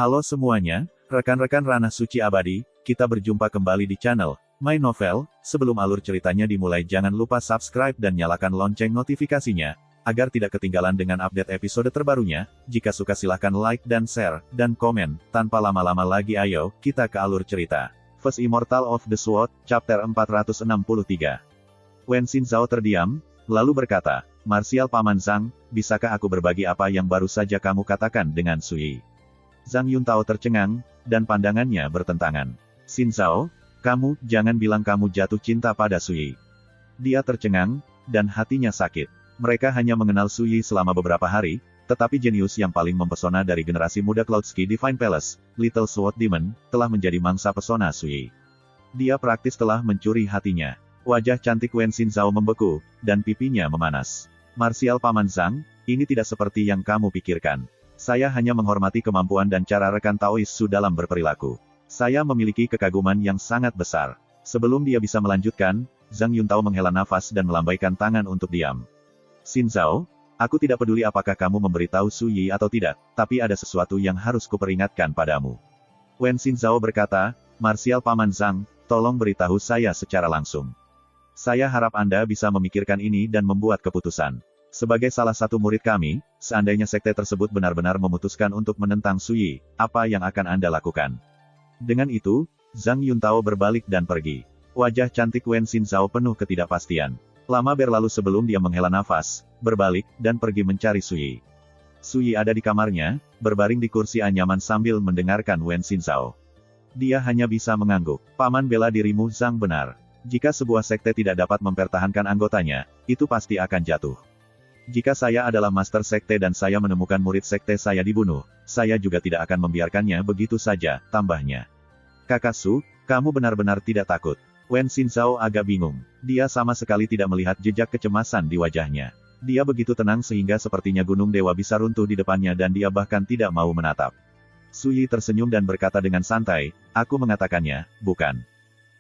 Halo semuanya, rekan-rekan Ranah Suci Abadi, kita berjumpa kembali di channel My Novel. Sebelum alur ceritanya dimulai, jangan lupa subscribe dan nyalakan lonceng notifikasinya, agar tidak ketinggalan dengan update episode terbarunya. Jika suka silahkan like dan share, dan komen. Tanpa lama-lama lagi ayo, kita ke alur cerita. First Immortal of the Sword, Chapter 463. Wen Xinzhao terdiam, lalu berkata, Marsial Paman Zhang, bisakah aku berbagi apa yang baru saja kamu katakan dengan Sui? Zhang Yuntao tercengang, dan pandangannya bertentangan. Xinzhao, kamu, jangan bilang kamu jatuh cinta pada Sui. Dia tercengang, dan hatinya sakit. Mereka hanya mengenal Sui selama beberapa hari, tetapi jenius yang paling mempesona dari generasi muda Cloudsky Divine Palace, Little Sword Demon, telah menjadi mangsa pesona Sui. Dia praktis telah mencuri hatinya. Wajah cantik Wen Xinzhao membeku, dan pipinya memanas. Marsial Paman Zhang, ini tidak seperti yang kamu pikirkan. Saya hanya menghormati kemampuan dan cara rekan Taois Su dalam berperilaku. Saya memiliki kekaguman yang sangat besar. Sebelum dia bisa melanjutkan, Zhang Yuntao menghela nafas dan melambaikan tangan untuk diam. Xinzhao, aku tidak peduli apakah kamu memberitahu Su Yi atau tidak, tapi ada sesuatu yang harus kuperingatkan padamu. Wen Xinzhao berkata, Marsial Paman Zhang, tolong beritahu saya secara langsung. Saya harap Anda bisa memikirkan ini dan membuat keputusan. Sebagai salah satu murid kami, seandainya sekte tersebut benar-benar memutuskan untuk menentang Su Yi, apa yang akan Anda lakukan? Dengan itu, Zhang Yuntao berbalik dan pergi. Wajah cantik Wen Xinzhao penuh ketidakpastian. Lama berlalu sebelum dia menghela nafas, berbalik, dan pergi mencari Su Yi. Su Yi ada di kamarnya, berbaring di kursi anyaman sambil mendengarkan Wen Xinzhao. Dia hanya bisa mengangguk. Paman bela dirimu Zhang benar. Jika sebuah sekte tidak dapat mempertahankan anggotanya, itu pasti akan jatuh. Jika saya adalah master sekte dan saya menemukan murid sekte saya dibunuh, saya juga tidak akan membiarkannya begitu saja, tambahnya. Kakak Su, kamu benar-benar tidak takut. Wen Xinzhao agak bingung. Dia sama sekali tidak melihat jejak kecemasan di wajahnya. Dia begitu tenang sehingga sepertinya gunung dewa bisa runtuh di depannya dan dia bahkan tidak mau menatap. Su Yi tersenyum dan berkata dengan santai, aku mengatakannya, bukan.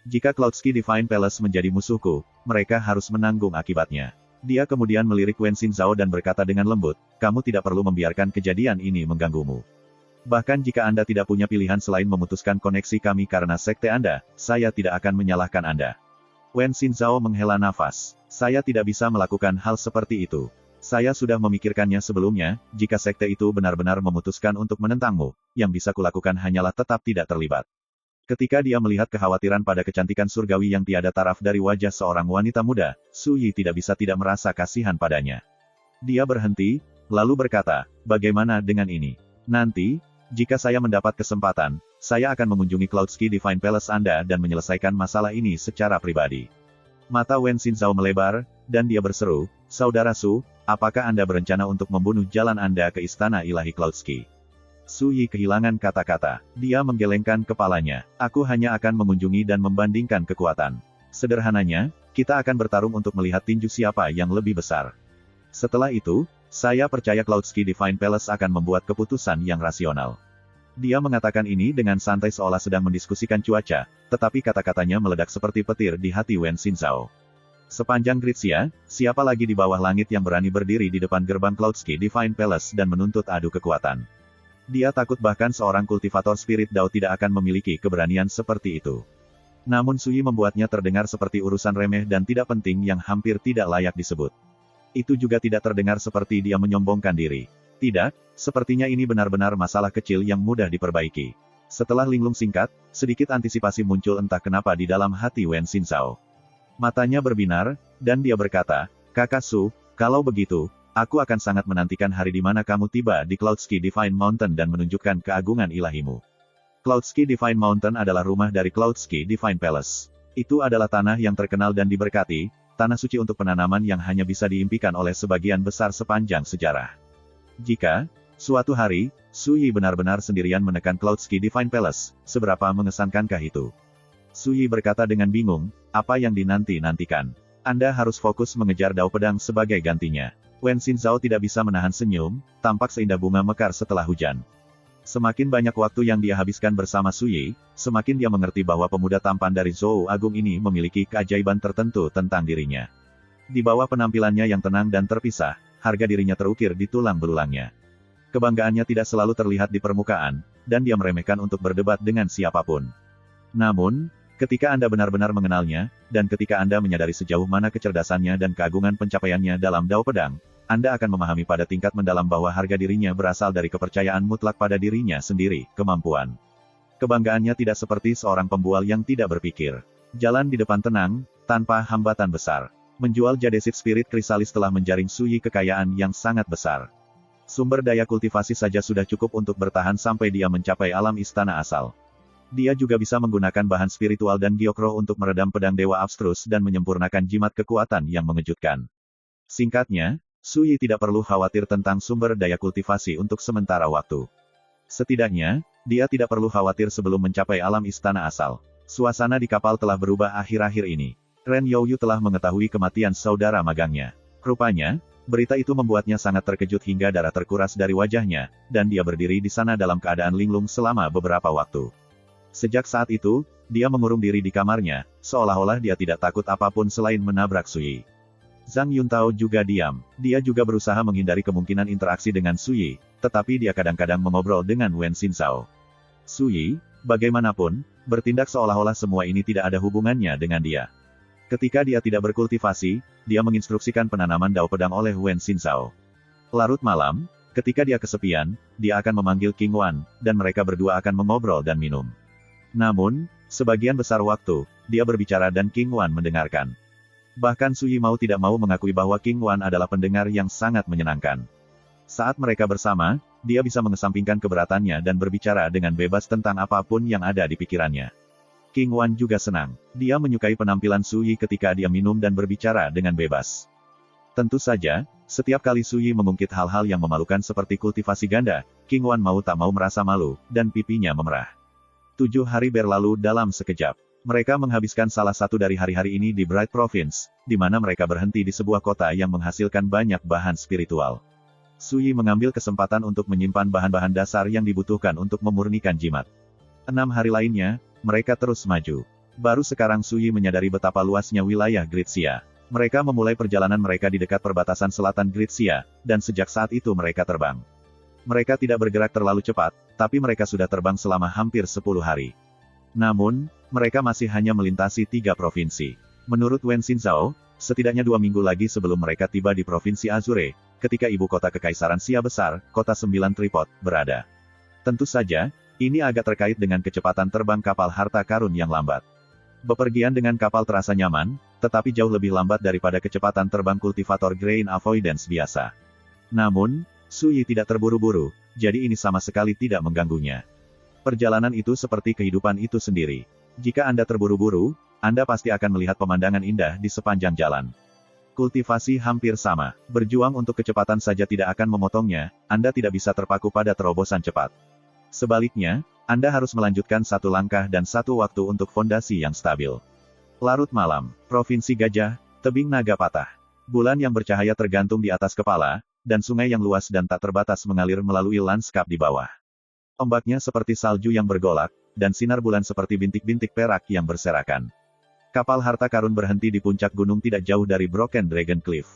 Jika Cloudsky Divine Palace menjadi musuhku, mereka harus menanggung akibatnya. Dia kemudian melirik Wen Xinzhao dan berkata dengan lembut, kamu tidak perlu membiarkan kejadian ini mengganggumu. Bahkan jika Anda tidak punya pilihan selain memutuskan koneksi kami karena sekte Anda, saya tidak akan menyalahkan Anda. Wen Xinzhao menghela nafas. Saya tidak bisa melakukan hal seperti itu. Saya sudah memikirkannya sebelumnya, jika sekte itu benar-benar memutuskan untuk menentangmu, yang bisa kulakukan hanyalah tetap tidak terlibat. Ketika dia melihat kekhawatiran pada kecantikan surgawi yang tiada taraf dari wajah seorang wanita muda, Su Yi tidak bisa tidak merasa kasihan padanya. Dia berhenti, lalu berkata, bagaimana dengan ini? Nanti, jika saya mendapat kesempatan, saya akan mengunjungi Cloudsky Divine Palace Anda dan menyelesaikan masalah ini secara pribadi. Mata Wen Xinzhao melebar, dan dia berseru, Saudara Su, apakah Anda berencana untuk membunuh jalan Anda ke Istana Ilahi Cloudsky? Su Yi kehilangan kata-kata. Dia menggelengkan kepalanya. Aku hanya akan mengunjungi dan membandingkan kekuatan. Sederhananya, kita akan bertarung untuk melihat tinju siapa yang lebih besar. Setelah itu, saya percaya Cloudsky Divine Palace akan membuat keputusan yang rasional. Dia mengatakan ini dengan santai seolah sedang mendiskusikan cuaca, tetapi kata-katanya meledak seperti petir di hati Wen Xinzhao. Sepanjang Gritsia, siapa lagi di bawah langit yang berani berdiri di depan gerbang Cloudsky Divine Palace dan menuntut adu kekuatan? Dia takut bahkan seorang kultivator spirit Dao tidak akan memiliki keberanian seperti itu. Namun Su Yi membuatnya terdengar seperti urusan remeh dan tidak penting yang hampir tidak layak disebut. Itu juga tidak terdengar seperti dia menyombongkan diri. Tidak, sepertinya ini benar-benar masalah kecil yang mudah diperbaiki. Setelah linglung singkat, sedikit antisipasi muncul entah kenapa di dalam hati Wen Xinzhao. Matanya berbinar, dan dia berkata, Kakak Su, kalau begitu, aku akan sangat menantikan hari di mana kamu tiba di Cloudsky Divine Mountain dan menunjukkan keagungan ilahimu. Cloudsky Divine Mountain adalah rumah dari Cloudsky Divine Palace. Itu adalah tanah yang terkenal dan diberkati, tanah suci untuk penanaman yang hanya bisa diimpikan oleh sebagian besar sepanjang sejarah. Jika, suatu hari, Su Yi benar-benar sendirian menekan Cloudsky Divine Palace, seberapa mengesankankah itu? Su Yi berkata dengan bingung, apa yang dinanti-nantikan? Anda harus fokus mengejar dao pedang sebagai gantinya. Wen Xinzhao tidak bisa menahan senyum, tampak seindah bunga mekar setelah hujan. Semakin banyak waktu yang dia habiskan bersama Su Yi, semakin dia mengerti bahwa pemuda tampan dari Zhou Agung ini memiliki keajaiban tertentu tentang dirinya. Di bawah penampilannya yang tenang dan terpisah, harga dirinya terukir di tulang belulangnya. Kebanggaannya tidak selalu terlihat di permukaan, dan dia meremehkan untuk berdebat dengan siapapun. Namun, ketika Anda benar-benar mengenalnya, dan ketika Anda menyadari sejauh mana kecerdasannya dan keagungan pencapaiannya dalam Dao Pedang, Anda akan memahami pada tingkat mendalam bahwa harga dirinya berasal dari kepercayaan mutlak pada dirinya sendiri, kemampuan. Kebanggaannya tidak seperti seorang pembual yang tidak berpikir. Jalan di depan tenang, tanpa hambatan besar. Menjual Jadesit Spirit Chrysalis telah menjaring Suyi kekayaan yang sangat besar. Sumber daya kultivasi saja sudah cukup untuk bertahan sampai dia mencapai alam istana asal. Dia juga bisa menggunakan bahan spiritual dan giokro untuk meredam pedang dewa abstrus dan menyempurnakan jimat kekuatan yang mengejutkan. Singkatnya, Suyi tidak perlu khawatir tentang sumber daya kultivasi untuk sementara waktu. Setidaknya, dia tidak perlu khawatir sebelum mencapai alam istana asal. Suasana di kapal telah berubah akhir-akhir ini. Ren Youyu telah mengetahui kematian saudara magangnya. Rupanya, berita itu membuatnya sangat terkejut hingga darah terkuras dari wajahnya, dan dia berdiri di sana dalam keadaan linglung selama beberapa waktu. Sejak saat itu, dia mengurung diri di kamarnya, seolah-olah dia tidak takut apapun selain menabrak Suyi. Zhang Yuntao juga diam. Dia juga berusaha menghindari kemungkinan interaksi dengan Suyi, tetapi dia kadang-kadang mengobrol dengan Wen Xinzhao. Suyi, bagaimanapun, bertindak seolah-olah semua ini tidak ada hubungannya dengan dia. Ketika dia tidak berkultivasi, dia menginstruksikan penanaman Dao Pedang oleh Wen Xinzhao. Larut malam, ketika dia kesepian, dia akan memanggil King Wan, dan mereka berdua akan mengobrol dan minum. Namun, sebagian besar waktu, dia berbicara dan King Wan mendengarkan. Bahkan Suyi mau tidak mau mengakui bahwa King Wan adalah pendengar yang sangat menyenangkan. Saat mereka bersama, dia bisa mengesampingkan keberatannya dan berbicara dengan bebas tentang apapun yang ada di pikirannya. King Wan juga senang. Dia menyukai penampilan Suyi ketika dia minum dan berbicara dengan bebas. Tentu saja, setiap kali Suyi mengungkit hal-hal yang memalukan seperti kultivasi ganda, King Wan mau tak mau merasa malu, dan pipinya memerah. 7 hari berlalu dalam sekejap. Mereka menghabiskan salah satu dari hari-hari ini di Bright Province, di mana mereka berhenti di sebuah kota yang menghasilkan banyak bahan spiritual. Suyi mengambil kesempatan untuk menyimpan bahan-bahan dasar yang dibutuhkan untuk memurnikan jimat. 6 hari lainnya, mereka terus maju. Baru sekarang Suyi menyadari betapa luasnya wilayah Gritsia. Mereka memulai perjalanan mereka di dekat perbatasan selatan Gritsia, dan sejak saat itu mereka terbang. Mereka tidak bergerak terlalu cepat, tapi mereka sudah terbang selama hampir 10 hari. Namun, mereka masih hanya melintasi 3 provinsi. Menurut Wen Xinzhao, setidaknya 2 minggu lagi sebelum mereka tiba di Provinsi Azure, ketika ibu kota Kekaisaran Xia besar, kota 9 Tripod, berada. Tentu saja, ini agak terkait dengan kecepatan terbang kapal harta karun yang lambat. Bepergian dengan kapal terasa nyaman, tetapi jauh lebih lambat daripada kecepatan terbang kultivator Grain Avoidance biasa. Namun, Suyi tidak terburu-buru, jadi ini sama sekali tidak mengganggunya. Perjalanan itu seperti kehidupan itu sendiri. Jika Anda terburu-buru, Anda pasti akan melihat pemandangan indah di sepanjang jalan. Kultivasi hampir sama. Berjuang untuk kecepatan saja tidak akan memotongnya, Anda tidak bisa terpaku pada terobosan cepat. Sebaliknya, Anda harus melanjutkan satu langkah dan satu waktu untuk fondasi yang stabil. Larut malam, Provinsi Gajah, tebing naga patah. Bulan yang bercahaya tergantung di atas kepala, dan sungai yang luas dan tak terbatas mengalir melalui lanskap di bawah. Ombaknya seperti salju yang bergolak, dan sinar bulan seperti bintik-bintik perak yang berserakan. Kapal harta karun berhenti di puncak gunung tidak jauh dari Broken Dragon Cliff.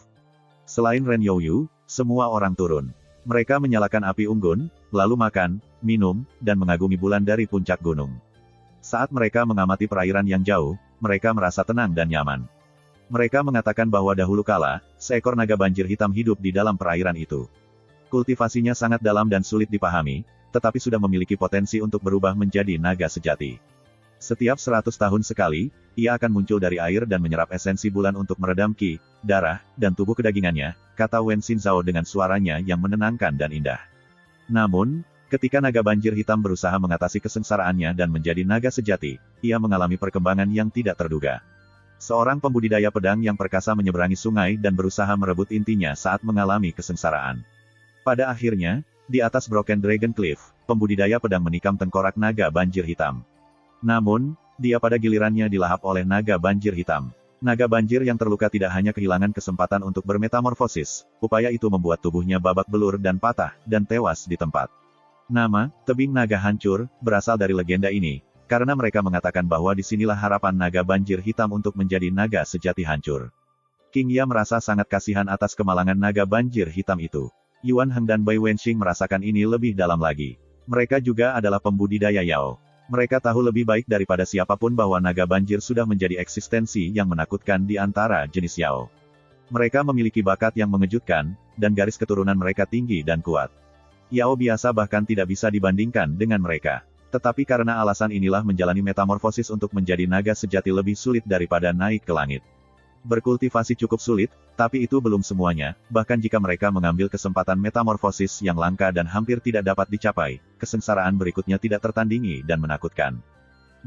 Selain Ren Youyu, semua orang turun. Mereka menyalakan api unggun, lalu makan, minum, dan mengagumi bulan dari puncak gunung. Saat mereka mengamati perairan yang jauh, mereka merasa tenang dan nyaman. Mereka mengatakan bahwa dahulu kala, seekor naga banjir hitam hidup di dalam perairan itu. Kultivasinya sangat dalam dan sulit dipahami, tetapi sudah memiliki potensi untuk berubah menjadi naga sejati. Setiap 100 tahun sekali, ia akan muncul dari air dan menyerap esensi bulan untuk meredam ki, darah, dan tubuh kedagingannya, kata Wen Xinzhao dengan suaranya yang menenangkan dan indah. Namun, ketika naga banjir hitam berusaha mengatasi kesengsaraannya dan menjadi naga sejati, ia mengalami perkembangan yang tidak terduga. Seorang pembudidaya pedang yang perkasa menyeberangi sungai dan berusaha merebut intinya saat mengalami kesengsaraan. Pada akhirnya, di atas Broken Dragon Cliff, pembudidaya pedang menikam tengkorak naga banjir hitam. Namun, dia pada gilirannya dilahap oleh naga banjir hitam. Naga banjir yang terluka tidak hanya kehilangan kesempatan untuk bermetamorfosis, upaya itu membuat tubuhnya babak belur dan patah, dan tewas di tempat. Nama, Tebing Naga Hancur, berasal dari legenda ini, karena mereka mengatakan bahwa disinilah harapan naga banjir hitam untuk menjadi naga sejati hancur. King Ya merasa sangat kasihan atas kemalangan naga banjir hitam itu. Yuan Heng dan Bai Wenxing merasakan ini lebih dalam lagi. Mereka juga adalah pembudidaya Yao. Mereka tahu lebih baik daripada siapapun bahwa naga banjir sudah menjadi eksistensi yang menakutkan di antara jenis Yao. Mereka memiliki bakat yang mengejutkan, dan garis keturunan mereka tinggi dan kuat. Yao biasa bahkan tidak bisa dibandingkan dengan mereka. Tetapi karena alasan inilah menjalani metamorfosis untuk menjadi naga sejati lebih sulit daripada naik ke langit. Berkultivasi cukup sulit, tapi itu belum semuanya, bahkan jika mereka mengambil kesempatan metamorfosis yang langka dan hampir tidak dapat dicapai, kesengsaraan berikutnya tidak tertandingi dan menakutkan.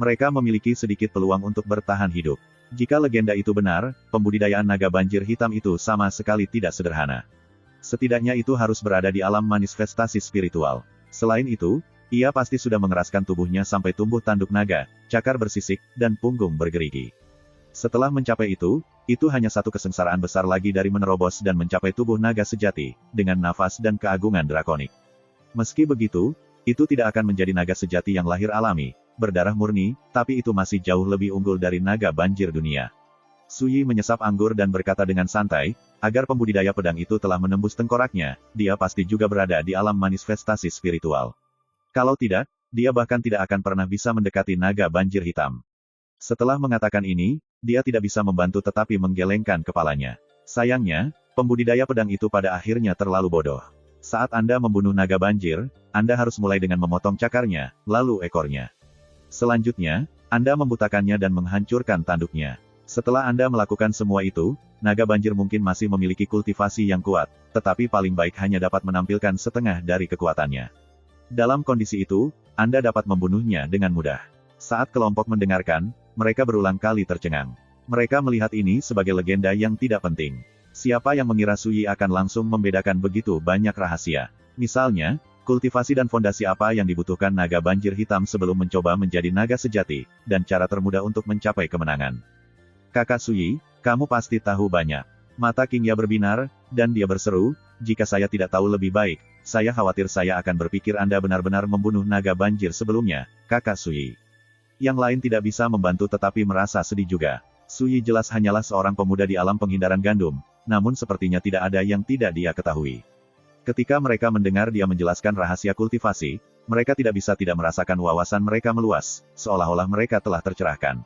Mereka memiliki sedikit peluang untuk bertahan hidup. Jika legenda itu benar, pembudidayaan naga banjir hitam itu sama sekali tidak sederhana. Setidaknya itu harus berada di alam manifestasi spiritual. Selain itu, ia pasti sudah mengeraskan tubuhnya sampai tumbuh tanduk naga, cakar bersisik, dan punggung bergerigi. Setelah mencapai itu hanya satu kesengsaraan besar lagi dari menerobos dan mencapai tubuh naga sejati, dengan nafas dan keagungan drakonik. Meski begitu, itu tidak akan menjadi naga sejati yang lahir alami, berdarah murni, tapi itu masih jauh lebih unggul dari naga banjir dunia. Suyi menyesap anggur dan berkata dengan santai, agar pembudidaya pedang itu telah menembus tengkoraknya, dia pasti juga berada di alam manifestasi spiritual. Kalau tidak, dia bahkan tidak akan pernah bisa mendekati naga banjir hitam. Setelah mengatakan ini, dia tidak bisa membantu tetapi menggelengkan kepalanya. Sayangnya, pembudidaya pedang itu pada akhirnya terlalu bodoh. Saat Anda membunuh naga banjir, Anda harus mulai dengan memotong cakarnya, lalu ekornya. Selanjutnya, Anda membutakannya dan menghancurkan tanduknya. Setelah Anda melakukan semua itu, naga banjir mungkin masih memiliki kultivasi yang kuat, tetapi paling baik hanya dapat menampilkan setengah dari kekuatannya. Dalam kondisi itu, Anda dapat membunuhnya dengan mudah. Saat kelompok mendengarkan, mereka berulang kali tercengang. Mereka melihat ini sebagai legenda yang tidak penting. Siapa yang mengira Suyi akan langsung membedakan begitu banyak rahasia? Misalnya, kultivasi dan fondasi apa yang dibutuhkan naga banjir hitam sebelum mencoba menjadi naga sejati, dan cara termudah untuk mencapai kemenangan. Kakak Suyi, kamu pasti tahu banyak. Mata King Ya berbinar, dan dia berseru, jika saya tidak tahu lebih baik, saya khawatir saya akan berpikir Anda benar-benar membunuh naga banjir sebelumnya, Kakak Suyi. Yang lain tidak bisa membantu tetapi merasa sedih juga. Suyi jelas hanyalah seorang pemuda di alam penghindaran gandum, namun sepertinya tidak ada yang tidak dia ketahui. Ketika mereka mendengar dia menjelaskan rahasia kultivasi, mereka tidak bisa tidak merasakan wawasan mereka meluas, seolah-olah mereka telah tercerahkan.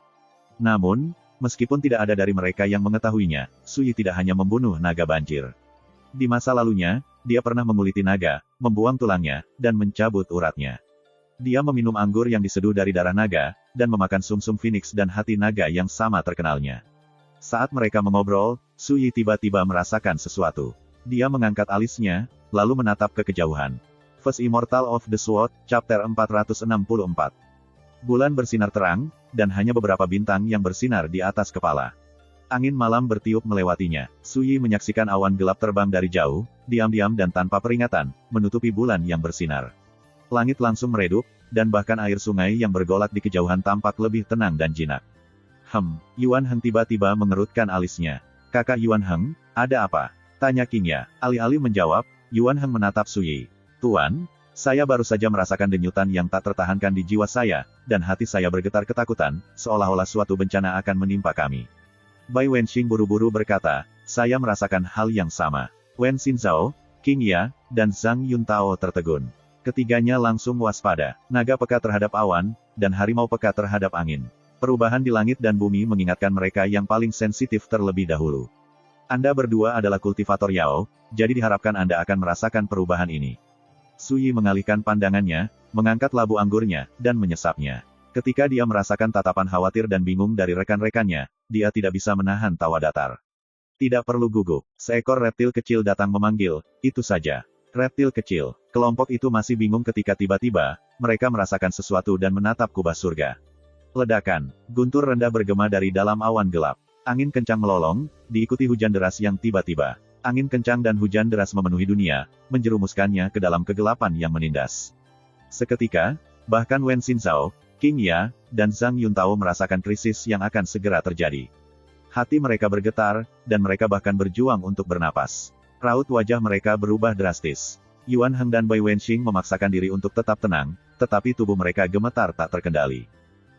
Namun, meskipun tidak ada dari mereka yang mengetahuinya, Suyi tidak hanya membunuh naga banjir. Di masa lalunya, dia pernah menguliti naga, membuang tulangnya, dan mencabut uratnya. Dia meminum anggur yang diseduh dari darah naga, dan memakan sumsum phoenix dan hati naga yang sama terkenalnya. Saat mereka mengobrol, Suyi tiba-tiba merasakan sesuatu. Dia mengangkat alisnya, lalu menatap ke kejauhan. First Immortal of the Sword, Chapter 464. Bulan bersinar terang, dan hanya beberapa bintang yang bersinar di atas kepala. Angin malam bertiup melewatinya. Suyi menyaksikan awan gelap terbang dari jauh, diam-diam dan tanpa peringatan, menutupi bulan yang bersinar. Langit langsung meredup, dan bahkan air sungai yang bergolak di kejauhan tampak lebih tenang dan jinak. Yuan Heng tiba-tiba mengerutkan alisnya. Kakak Yuan Heng, ada apa? Tanya King Ya. Alih-alih menjawab, Yuan Heng menatap Suyi. Tuan, saya baru saja merasakan denyutan yang tak tertahankan di jiwa saya, dan hati saya bergetar ketakutan, seolah-olah suatu bencana akan menimpa kami. Bai Wenxing buru-buru berkata, saya merasakan hal yang sama. Wen Xinzhao, King Ya, dan Zhang Yuntao tertegun. Ketiganya langsung waspada. Naga peka terhadap awan, dan harimau peka terhadap angin. Perubahan di langit dan bumi mengingatkan mereka yang paling sensitif terlebih dahulu. Anda berdua adalah kultivator Yao, jadi diharapkan Anda akan merasakan perubahan ini. Suyi mengalihkan pandangannya, mengangkat labu anggurnya, dan menyesapnya. Ketika dia merasakan tatapan khawatir dan bingung dari rekan-rekannya, dia tidak bisa menahan tawa datar. Tidak perlu gugup. Seekor reptil kecil datang memanggil, itu saja. Reptil kecil. Kelompok itu masih bingung ketika tiba-tiba, mereka merasakan sesuatu dan menatap kubah surga. Ledakan. Guntur rendah bergema dari dalam awan gelap. Angin kencang melolong, diikuti hujan deras yang tiba-tiba. Angin kencang dan hujan deras memenuhi dunia, menjerumuskannya ke dalam kegelapan yang menindas. Seketika, bahkan Wen Xinzhao, King Ya, dan Zhang Yuntao merasakan krisis yang akan segera terjadi. Hati mereka bergetar, dan mereka bahkan berjuang untuk bernapas. Raut wajah mereka berubah drastis. Yuan Heng dan Bai Wenxing memaksakan diri untuk tetap tenang, tetapi tubuh mereka gemetar tak terkendali.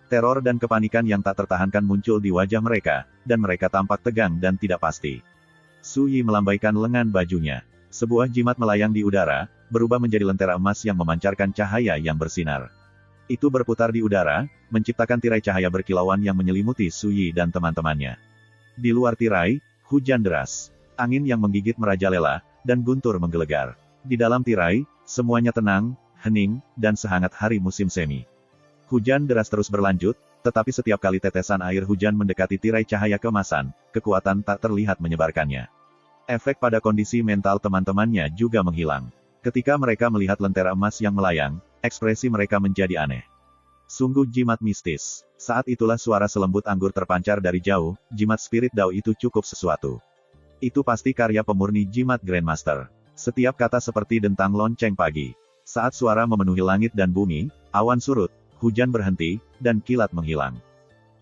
Teror dan kepanikan yang tak tertahankan muncul di wajah mereka, dan mereka tampak tegang dan tidak pasti. Suyi melambaikan lengan bajunya. Sebuah jimat melayang di udara, berubah menjadi lentera emas yang memancarkan cahaya yang bersinar. Itu berputar di udara, menciptakan tirai cahaya berkilauan yang menyelimuti Suyi dan teman-temannya. Di luar tirai, hujan deras. Angin yang menggigit merajalela, dan guntur menggelegar. Di dalam tirai, semuanya tenang, hening, dan sehangat hari musim semi. Hujan deras terus berlanjut, tetapi setiap kali tetesan air hujan mendekati tirai cahaya keemasan, kekuatan tak terlihat menyebarkannya. Efek pada kondisi mental teman-temannya juga menghilang. Ketika mereka melihat lentera emas yang melayang, ekspresi mereka menjadi aneh. Sungguh jimat mistis. Saat itulah suara selembut anggur terpancar dari jauh, jimat spirit Dao itu cukup sesuatu. Itu pasti karya pemurni jimat Grandmaster. Setiap kata seperti dentang lonceng pagi. Saat suara memenuhi langit dan bumi, awan surut, hujan berhenti, dan kilat menghilang.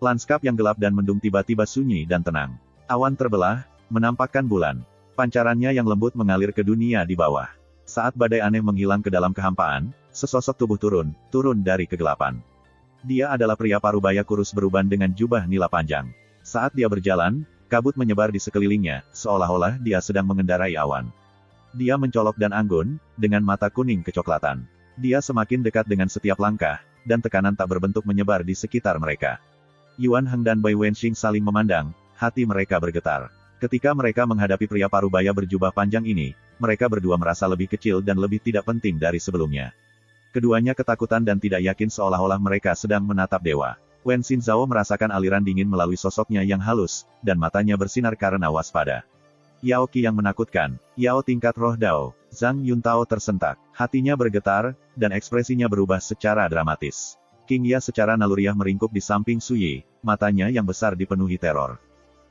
Lanskap yang gelap dan mendung tiba-tiba sunyi dan tenang. Awan terbelah, menampakkan bulan. Pancarannya yang lembut mengalir ke dunia di bawah. Saat badai aneh menghilang ke dalam kehampaan, sesosok tubuh turun dari kegelapan. Dia adalah pria parubaya kurus beruban dengan jubah nila panjang. Saat dia berjalan, kabut menyebar di sekelilingnya, seolah-olah dia sedang mengendarai awan. Dia mencolok dan anggun, dengan mata kuning kecoklatan. Dia semakin dekat dengan setiap langkah, dan tekanan tak berbentuk menyebar di sekitar mereka. Yuan Heng dan Bai Wenxing saling memandang, hati mereka bergetar. Ketika mereka menghadapi pria parubaya berjubah panjang ini, mereka berdua merasa lebih kecil dan lebih tidak penting dari sebelumnya. Keduanya ketakutan dan tidak yakin seolah-olah mereka sedang menatap dewa. Wen Xinzhao merasakan aliran dingin melalui sosoknya yang halus, dan matanya bersinar karena waspada. Yao Qi yang menakutkan, Yao tingkat roh Dao, Zhang Yuntao tersentak, hatinya bergetar, dan ekspresinya berubah secara dramatis. King Ya secara naluriah meringkuk di samping Suyi, matanya yang besar dipenuhi teror.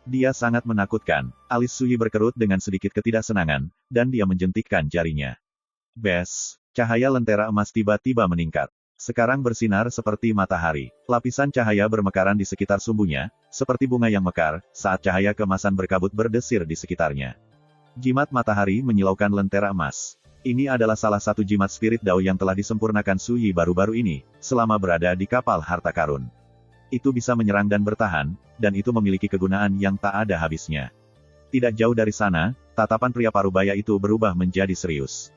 Dia sangat menakutkan, alis Suyi berkerut dengan sedikit ketidaksenangan, dan dia menjentikkan jarinya. Bes, cahaya lentera emas tiba-tiba meningkat. Sekarang bersinar seperti matahari. Lapisan cahaya bermekaran di sekitar sumbunya, seperti bunga yang mekar, saat cahaya keemasan berkabut berdesir di sekitarnya. Jimat matahari menyilaukan lentera emas. Ini adalah salah satu jimat spirit Dao yang telah disempurnakan Suyi baru-baru ini, selama berada di kapal harta karun. Itu bisa menyerang dan bertahan, dan itu memiliki kegunaan yang tak ada habisnya. Tidak jauh dari sana, tatapan pria parubaya itu berubah menjadi serius.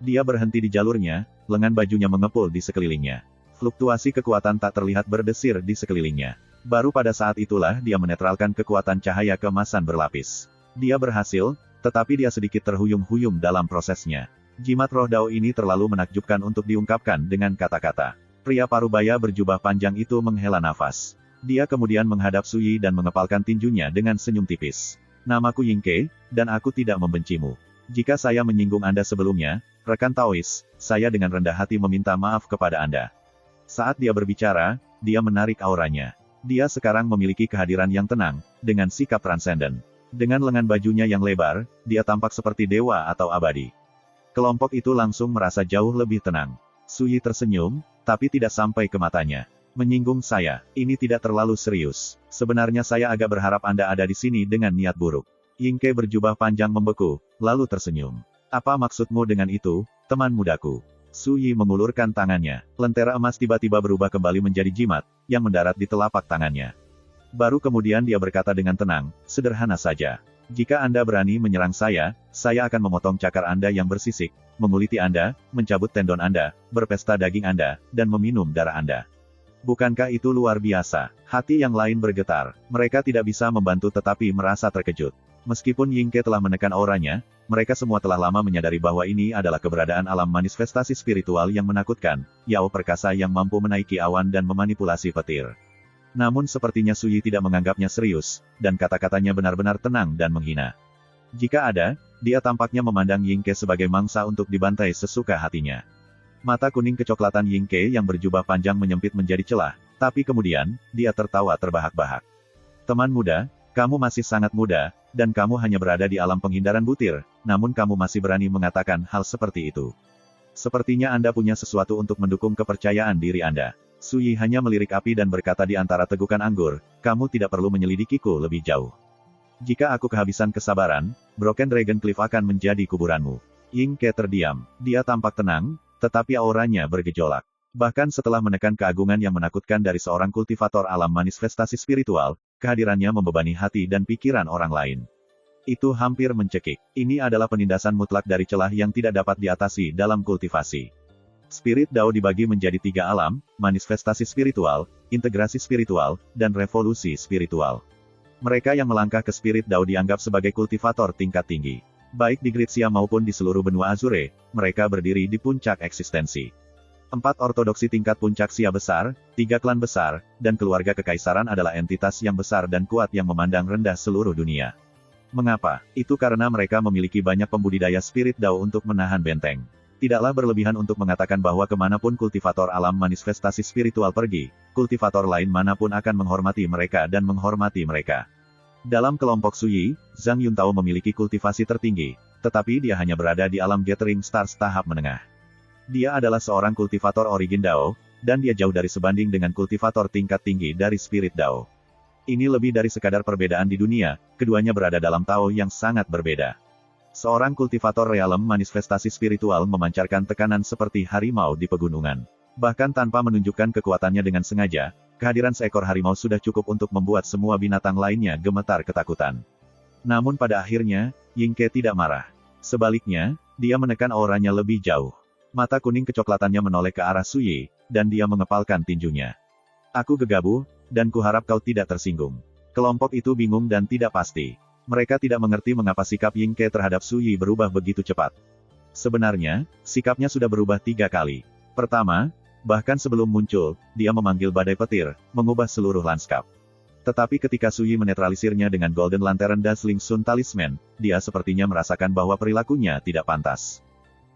Dia berhenti di jalurnya, lengan bajunya mengepul di sekelilingnya. Fluktuasi kekuatan tak terlihat berdesir di sekelilingnya. Baru pada saat itulah dia menetralkan kekuatan cahaya keemasan berlapis. Dia berhasil, tetapi dia sedikit terhuyung-huyung dalam prosesnya. Jimat roh Dao ini terlalu menakjubkan untuk diungkapkan dengan kata-kata. Pria parubaya berjubah panjang itu menghela nafas. Dia kemudian menghadap Suyi dan mengepalkan tinjunya dengan senyum tipis. Namaku Yingke, dan aku tidak membencimu. Jika saya menyinggung Anda sebelumnya, rekan Taois, saya dengan rendah hati meminta maaf kepada Anda. Saat dia berbicara, dia menarik auranya. Dia sekarang memiliki kehadiran yang tenang, dengan sikap transenden. Dengan lengan bajunya yang lebar, dia tampak seperti dewa atau abadi. Kelompok itu langsung merasa jauh lebih tenang. Suyi tersenyum, tapi tidak sampai ke matanya. Menyinggung saya, ini tidak terlalu serius. Sebenarnya saya agak berharap Anda ada di sini dengan niat buruk. Yingke berjubah panjang membeku, lalu tersenyum. Apa maksudmu dengan itu, teman mudaku? Suyi mengulurkan tangannya. Lentera emas tiba-tiba berubah kembali menjadi jimat, yang mendarat di telapak tangannya. Baru kemudian dia berkata dengan tenang, sederhana saja. Jika Anda berani menyerang saya akan memotong cakar Anda yang bersisik, menguliti Anda, mencabut tendon Anda, berpesta daging Anda, dan meminum darah Anda. Bukankah itu luar biasa? Hati yang lain bergetar. Mereka tidak bisa membantu tetapi merasa terkejut. Meskipun Yingke telah menekan auranya, mereka semua telah lama menyadari bahwa ini adalah keberadaan alam manifestasi spiritual yang menakutkan, Yao perkasa yang mampu menaiki awan dan memanipulasi petir. Namun sepertinya Suyi tidak menganggapnya serius, dan kata-katanya benar-benar tenang dan menghina. Jika ada, dia tampaknya memandang Yingke sebagai mangsa untuk dibantai sesuka hatinya. Mata kuning kecoklatan Yingke yang berjubah panjang menyempit menjadi celah, tapi kemudian, dia tertawa terbahak-bahak. Teman muda, kamu masih sangat muda, dan kamu hanya berada di alam penghindaran butir, namun kamu masih berani mengatakan hal seperti itu. Sepertinya Anda punya sesuatu untuk mendukung kepercayaan diri Anda. Suyi hanya melirik api dan berkata di antara tegukan anggur, kamu tidak perlu menyelidikiku lebih jauh. Jika aku kehabisan kesabaran, Broken Dragon Cliff akan menjadi kuburanmu. Yingke terdiam. Dia tampak tenang, tetapi auranya bergejolak. Bahkan setelah menekan keagungan yang menakutkan dari seorang kultivator alam manifestasi spiritual, kehadirannya membebani hati dan pikiran orang lain. Itu hampir mencekik. Ini adalah penindasan mutlak dari celah yang tidak dapat diatasi dalam kultivasi. Spirit Dao dibagi menjadi 3 alam, manifestasi spiritual, integrasi spiritual, dan revolusi spiritual. Mereka yang melangkah ke Spirit Dao dianggap sebagai kultivator tingkat tinggi. Baik di Gritsia maupun di seluruh benua Azure, mereka berdiri di puncak eksistensi. 4 ortodoksi tingkat puncak Sia besar, 3 klan besar, dan keluarga kekaisaran adalah entitas yang besar dan kuat yang memandang rendah seluruh dunia. Mengapa? Itu karena mereka memiliki banyak pembudidaya Spirit Dao untuk menahan benteng. Tidaklah berlebihan untuk mengatakan bahwa kemanapun kultivator alam manifestasi spiritual pergi, kultivator lain manapun akan menghormati mereka dan menghormati mereka. Dalam kelompok Suyi, Zhang Yuntao memiliki kultivasi tertinggi, tetapi dia hanya berada di alam Gathering Stars tahap menengah. Dia adalah seorang kultivator origin Dao, dan dia jauh dari sebanding dengan kultivator tingkat tinggi dari Spirit Dao. Ini lebih dari sekadar perbedaan di dunia, keduanya berada dalam Tao yang sangat berbeda. Seorang kultivator realem manifestasi spiritual memancarkan tekanan seperti harimau di pegunungan. Bahkan tanpa menunjukkan kekuatannya dengan sengaja, kehadiran seekor harimau sudah cukup untuk membuat semua binatang lainnya gemetar ketakutan. Namun pada akhirnya, Yingke tidak marah. Sebaliknya, dia menekan auranya lebih jauh. Mata kuning kecoklatannya menoleh ke arah Suyi, dan dia mengepalkan tinjunya. Aku gegabah, dan kuharap kau tidak tersinggung. Kelompok itu bingung dan tidak pasti. Mereka tidak mengerti mengapa sikap Yingke terhadap Suyi berubah begitu cepat. Sebenarnya, sikapnya sudah berubah 3 kali. Pertama, bahkan sebelum muncul, dia memanggil badai petir, mengubah seluruh lanskap. Tetapi ketika Suyi menetralisirnya dengan Golden Lantern Dazzling Sun Talisman, dia sepertinya merasakan bahwa perilakunya tidak pantas.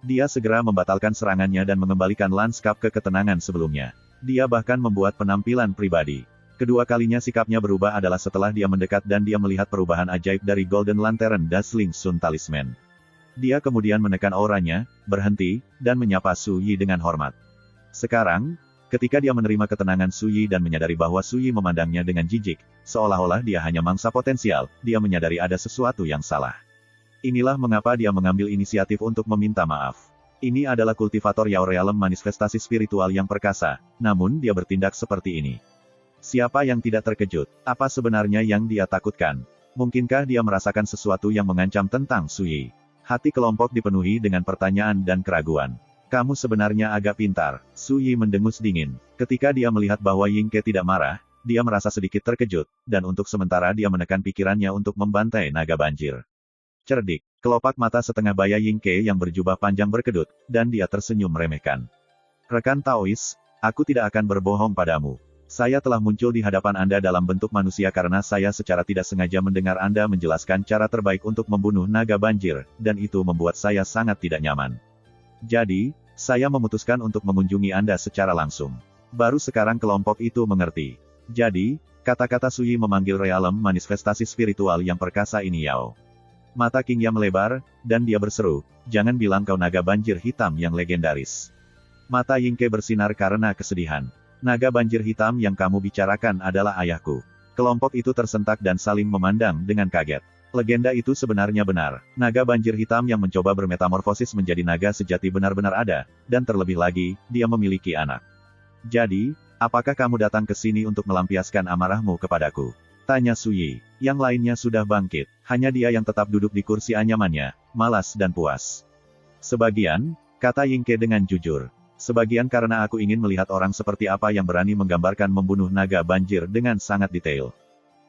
Dia segera membatalkan serangannya dan mengembalikan lanskap ke ketenangan sebelumnya. Dia bahkan membuat penampilan pribadi. Kedua kalinya sikapnya berubah adalah setelah dia mendekat dan dia melihat perubahan ajaib dari Golden Lantern Dazzling Sun Talisman. Dia kemudian menekan auranya, berhenti, dan menyapa Suyi dengan hormat. Sekarang, ketika dia menerima ketenangan Suyi dan menyadari bahwa Suyi memandangnya dengan jijik, seolah-olah dia hanya mangsa potensial, dia menyadari ada sesuatu yang salah. Inilah mengapa dia mengambil inisiatif untuk meminta maaf. Ini adalah kultivator Yao Realem manifestasi spiritual yang perkasa, namun dia bertindak seperti ini. Siapa yang tidak terkejut? Apa sebenarnya yang dia takutkan? Mungkinkah dia merasakan sesuatu yang mengancam tentang Suyi? Hati kelompok dipenuhi dengan pertanyaan dan keraguan. Kamu sebenarnya agak pintar, Suyi mendengus dingin. Ketika dia melihat bahwa Yingke tidak marah, dia merasa sedikit terkejut, dan untuk sementara dia menekan pikirannya untuk membantai naga banjir. Cerdik, kelopak mata setengah baya Yingke yang berjubah panjang berkedut, dan dia tersenyum meremehkan. Rekan Taois, aku tidak akan berbohong padamu. Saya telah muncul di hadapan Anda dalam bentuk manusia karena saya secara tidak sengaja mendengar Anda menjelaskan cara terbaik untuk membunuh naga banjir, dan itu membuat saya sangat tidak nyaman. Jadi, saya memutuskan untuk mengunjungi Anda secara langsung. Baru sekarang kelompok itu mengerti. Jadi, kata-kata Suyi memanggil realem manifestasi spiritual yang perkasa ini Yao. Mata King Ya melebar, dan dia berseru, jangan bilang kau naga banjir hitam yang legendaris. Mata Yingke bersinar karena kesedihan. Naga banjir hitam yang kamu bicarakan adalah ayahku. Kelompok itu tersentak dan saling memandang dengan kaget. Legenda itu sebenarnya benar. Naga banjir hitam yang mencoba bermetamorfosis menjadi naga sejati benar-benar ada, dan terlebih lagi, dia memiliki anak. Jadi, apakah kamu datang ke sini untuk melampiaskan amarahmu kepadaku? Tanya Suyi. Yang lainnya sudah bangkit, hanya dia yang tetap duduk di kursi anyamannya, malas dan puas. Sebagian, kata Yingke dengan jujur. Sebagian karena aku ingin melihat orang seperti apa yang berani menggambarkan membunuh naga banjir dengan sangat detail.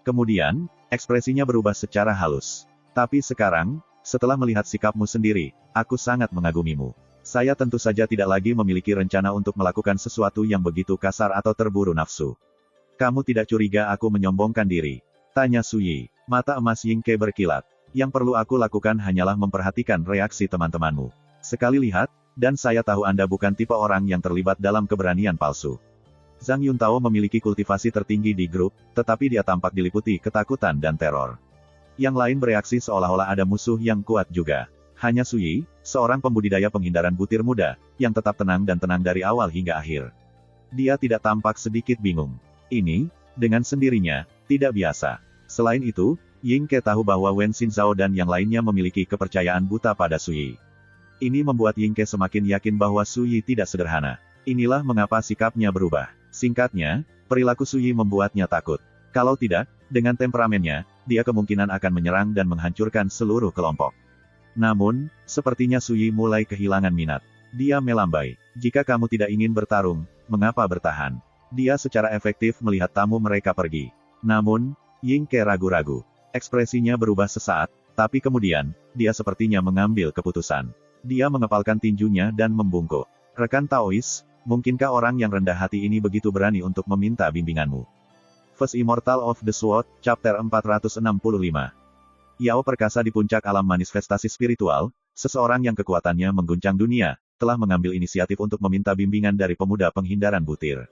Kemudian, ekspresinya berubah secara halus. Tapi sekarang, setelah melihat sikapmu sendiri, aku sangat mengagumimu. Saya tentu saja tidak lagi memiliki rencana untuk melakukan sesuatu yang begitu kasar atau terburu nafsu. Kamu tidak curiga aku menyombongkan diri? Tanya Suyi. Mata emas Yingke berkilat. Yang perlu aku lakukan hanyalah memperhatikan reaksi teman-temanmu. Sekali lihat, dan saya tahu Anda bukan tipe orang yang terlibat dalam keberanian palsu. Zhang Yuntao memiliki kultivasi tertinggi di grup, tetapi dia tampak diliputi ketakutan dan teror. Yang lain bereaksi seolah-olah ada musuh yang kuat juga. Hanya Suyi, seorang pembudidaya penghindaran butir muda, yang tetap tenang dan tenang dari awal hingga akhir. Dia tidak tampak sedikit bingung. Ini, dengan sendirinya, tidak biasa. Selain itu, Yingke tahu bahwa Wen Xinzhao dan yang lainnya memiliki kepercayaan buta pada Suyi. Ini membuat Yingke semakin yakin bahwa Suyi tidak sederhana. Inilah mengapa sikapnya berubah. Singkatnya, perilaku Suyi membuatnya takut. Kalau tidak, dengan temperamennya, dia kemungkinan akan menyerang dan menghancurkan seluruh kelompok. Namun, sepertinya Suyi mulai kehilangan minat. Dia melambai. Jika kamu tidak ingin bertarung, mengapa bertahan? Dia secara efektif melihat tamu mereka pergi. Namun, Yingke ragu-ragu. Ekspresinya berubah sesaat, tapi kemudian, dia sepertinya mengambil keputusan. Dia mengepalkan tinjunya dan membungkuk. Rekan Taois, mungkinkah orang yang rendah hati ini begitu berani untuk meminta bimbinganmu? First Immortal of the Sword, Chapter 465. Yao perkasa di puncak alam manifestasi spiritual, seseorang yang kekuatannya mengguncang dunia, telah mengambil inisiatif untuk meminta bimbingan dari pemuda penghindaran butir.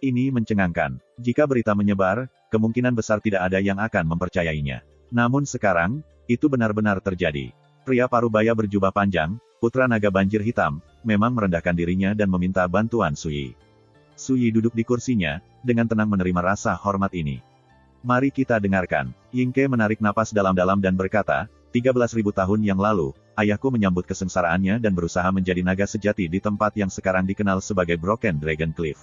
Ini mencengangkan. Jika berita menyebar, kemungkinan besar tidak ada yang akan mempercayainya. Namun sekarang, itu benar-benar terjadi. Pria parubaya berjubah panjang, putra naga banjir hitam, memang merendahkan dirinya dan meminta bantuan Suyi. Suyi duduk di kursinya, dengan tenang menerima rasa hormat ini. Mari kita dengarkan. Yingke menarik napas dalam-dalam dan berkata, 13.000 tahun yang lalu, ayahku menyambut kesengsaraannya dan berusaha menjadi naga sejati di tempat yang sekarang dikenal sebagai Broken Dragon Cliff.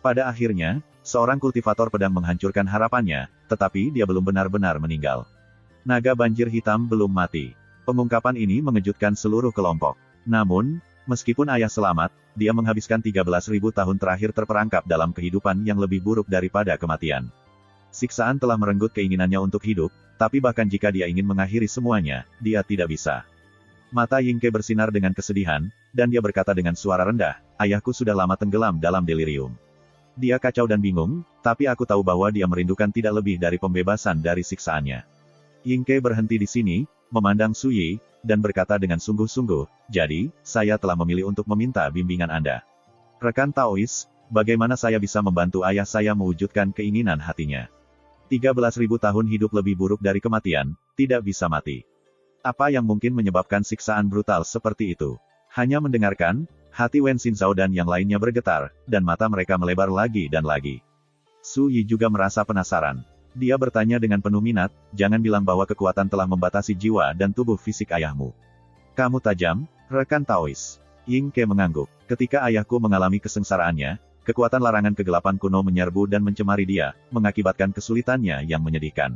Pada akhirnya, seorang kultivator pedang menghancurkan harapannya, tetapi dia belum benar-benar meninggal. Naga banjir hitam belum mati. Pengungkapan ini mengejutkan seluruh kelompok. Namun, meskipun ayah selamat, dia menghabiskan 13.000 tahun terakhir terperangkap dalam kehidupan yang lebih buruk daripada kematian. Siksaan telah merenggut keinginannya untuk hidup, tapi bahkan jika dia ingin mengakhiri semuanya, dia tidak bisa. Mata Yingke bersinar dengan kesedihan, dan dia berkata dengan suara rendah, ayahku sudah lama tenggelam dalam delirium. Dia kacau dan bingung, tapi aku tahu bahwa dia merindukan tidak lebih dari pembebasan dari siksaannya. Yingke berhenti di sini, memandang Suyi, dan berkata dengan sungguh-sungguh, jadi, saya telah memilih untuk meminta bimbingan Anda. Rekan Taois, bagaimana saya bisa membantu ayah saya mewujudkan keinginan hatinya? 13.000 tahun hidup lebih buruk dari kematian, tidak bisa mati. Apa yang mungkin menyebabkan siksaan brutal seperti itu? Hanya mendengarkan, hati Wen Xinzhao dan yang lainnya bergetar, dan mata mereka melebar lagi dan lagi. Su Yi juga merasa penasaran. Dia bertanya dengan penuh minat, jangan bilang bahwa kekuatan telah membatasi jiwa dan tubuh fisik ayahmu. Kamu tajam, rekan Taois. Yingke mengangguk. Ketika ayahku mengalami kesengsaraannya, kekuatan larangan kegelapan kuno menyerbu dan mencemari dia, mengakibatkan kesulitannya yang menyedihkan.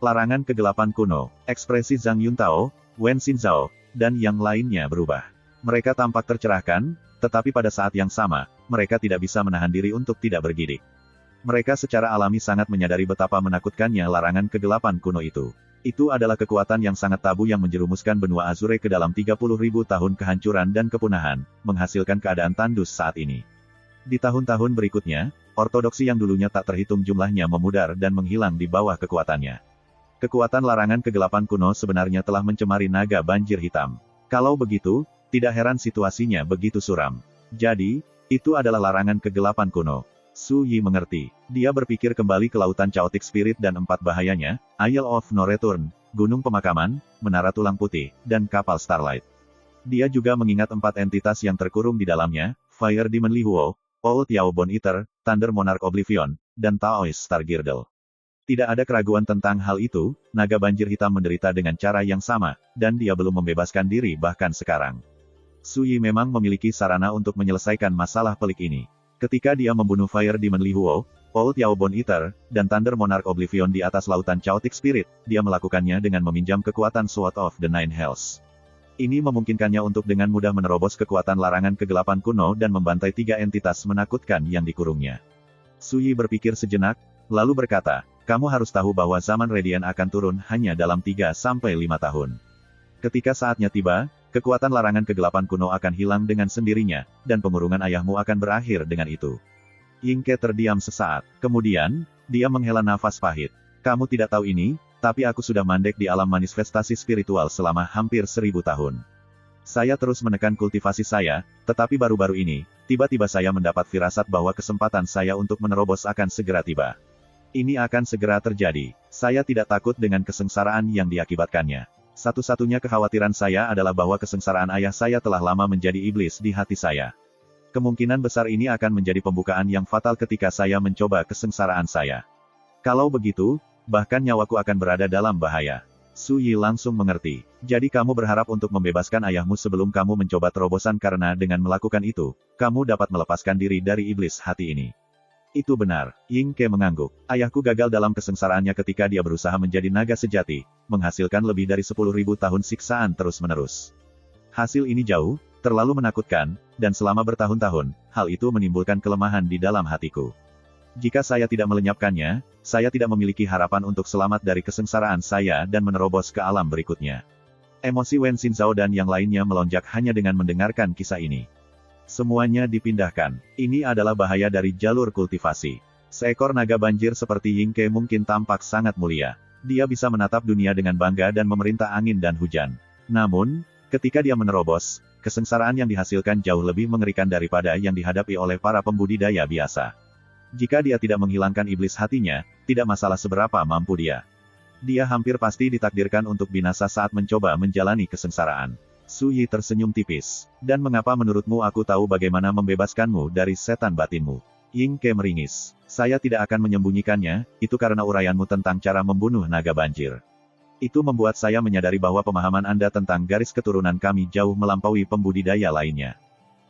Larangan kegelapan kuno, ekspresi Zhang Yuntao, Wen Xinzhao, dan yang lainnya berubah. Mereka tampak tercerahkan, tetapi pada saat yang sama, mereka tidak bisa menahan diri untuk tidak bergidik. Mereka secara alami sangat menyadari betapa menakutkannya larangan kegelapan kuno itu. Itu adalah kekuatan yang sangat tabu yang menjerumuskan benua Azure ke dalam 30.000 tahun kehancuran dan kepunahan, menghasilkan keadaan tandus saat ini. Di tahun-tahun berikutnya, ortodoksi yang dulunya tak terhitung jumlahnya memudar dan menghilang di bawah kekuatannya. Kekuatan larangan kegelapan kuno sebenarnya telah mencemari naga banjir hitam. Kalau begitu, tidak heran situasinya begitu suram. Jadi, itu adalah larangan kegelapan kuno. Su Yi mengerti. Dia berpikir kembali ke lautan Chaotic Spirit dan 4 bahayanya, Isle of No Return, Gunung Pemakaman, Menara Tulang Putih, dan kapal Starlight. Dia juga mengingat 4 entitas yang terkurung di dalamnya, Fire Demon Li Huo, Old Yao Bone Eater, Thunder Monarch Oblivion, dan Taoist Star Girdle. Tidak ada keraguan tentang hal itu, naga banjir hitam menderita dengan cara yang sama, dan dia belum membebaskan diri bahkan sekarang. Su Yi memang memiliki sarana untuk menyelesaikan masalah pelik ini. Ketika dia membunuh Fire Demon Li Huo, Old Yao Bone Eater, dan Thunder Monarch Oblivion di atas lautan Chaotic Spirit, dia melakukannya dengan meminjam kekuatan Sword of the Nine Hells. Ini memungkinkannya untuk dengan mudah menerobos kekuatan larangan kegelapan kuno dan membantai 3 entitas menakutkan yang dikurungnya. Su Yi berpikir sejenak, lalu berkata, kamu harus tahu bahwa zaman Radiant akan turun hanya dalam 3-5 tahun. Ketika saatnya tiba, kekuatan larangan kegelapan kuno akan hilang dengan sendirinya, dan pengurungan ayahmu akan berakhir dengan itu. Yingke terdiam sesaat. Kemudian, dia menghela nafas pahit. Kamu tidak tahu ini, tapi aku sudah mandek di alam manifestasi spiritual selama hampir 1000 tahun. Saya terus menekan kultivasi saya, tetapi baru-baru ini, tiba-tiba saya mendapat firasat bahwa kesempatan saya untuk menerobos akan segera tiba. Ini akan segera terjadi. Saya tidak takut dengan kesengsaraan yang diakibatkannya. Satu-satunya kekhawatiran saya adalah bahwa kesengsaraan ayah saya telah lama menjadi iblis di hati saya. Kemungkinan besar ini akan menjadi pembukaan yang fatal ketika saya mencoba kesengsaraan saya. Kalau begitu, bahkan nyawaku akan berada dalam bahaya. Su Yi langsung mengerti. Jadi kamu berharap untuk membebaskan ayahmu sebelum kamu mencoba terobosan karena dengan melakukan itu, kamu dapat melepaskan diri dari iblis hati ini. Itu benar, Ying Ke mengangguk. Ayahku gagal dalam kesengsaraannya ketika dia berusaha menjadi naga sejati, menghasilkan lebih dari 10.000 tahun siksaan terus-menerus. Hasil ini jauh, terlalu menakutkan, dan selama bertahun-tahun, hal itu menimbulkan kelemahan di dalam hatiku. Jika saya tidak melenyapkannya, saya tidak memiliki harapan untuk selamat dari kesengsaraan saya dan menerobos ke alam berikutnya. Emosi Wen Xinzhao dan yang lainnya melonjak hanya dengan mendengarkan kisah ini. Semuanya dipindahkan. Ini adalah bahaya dari jalur kultivasi. Seekor naga banjir seperti Ying Ke mungkin tampak sangat mulia. Dia bisa menatap dunia dengan bangga dan memerintah angin dan hujan. Namun, ketika dia menerobos, kesengsaraan yang dihasilkan jauh lebih mengerikan daripada yang dihadapi oleh para pembudidaya biasa. Jika dia tidak menghilangkan iblis hatinya, tidak masalah seberapa mampu dia. Dia hampir pasti ditakdirkan untuk binasa saat mencoba menjalani kesengsaraan. Su Yi tersenyum tipis. Dan mengapa menurutmu aku tahu bagaimana membebaskanmu dari setan batinmu? Ying Ke meringis. Saya tidak akan menyembunyikannya, itu karena uraianmu tentang cara membunuh naga banjir. Itu membuat saya menyadari bahwa pemahaman Anda tentang garis keturunan kami jauh melampaui pembudidaya lainnya.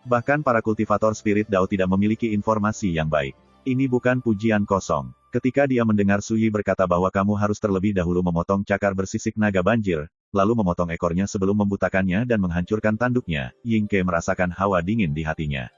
Bahkan para kultivator spirit Dao tidak memiliki informasi yang baik. Ini bukan pujian kosong. Ketika dia mendengar Su Yi berkata bahwa kamu harus terlebih dahulu memotong cakar bersisik naga banjir, lalu memotong ekornya sebelum membutakannya dan menghancurkan tanduknya, Ying Ke merasakan hawa dingin di hatinya.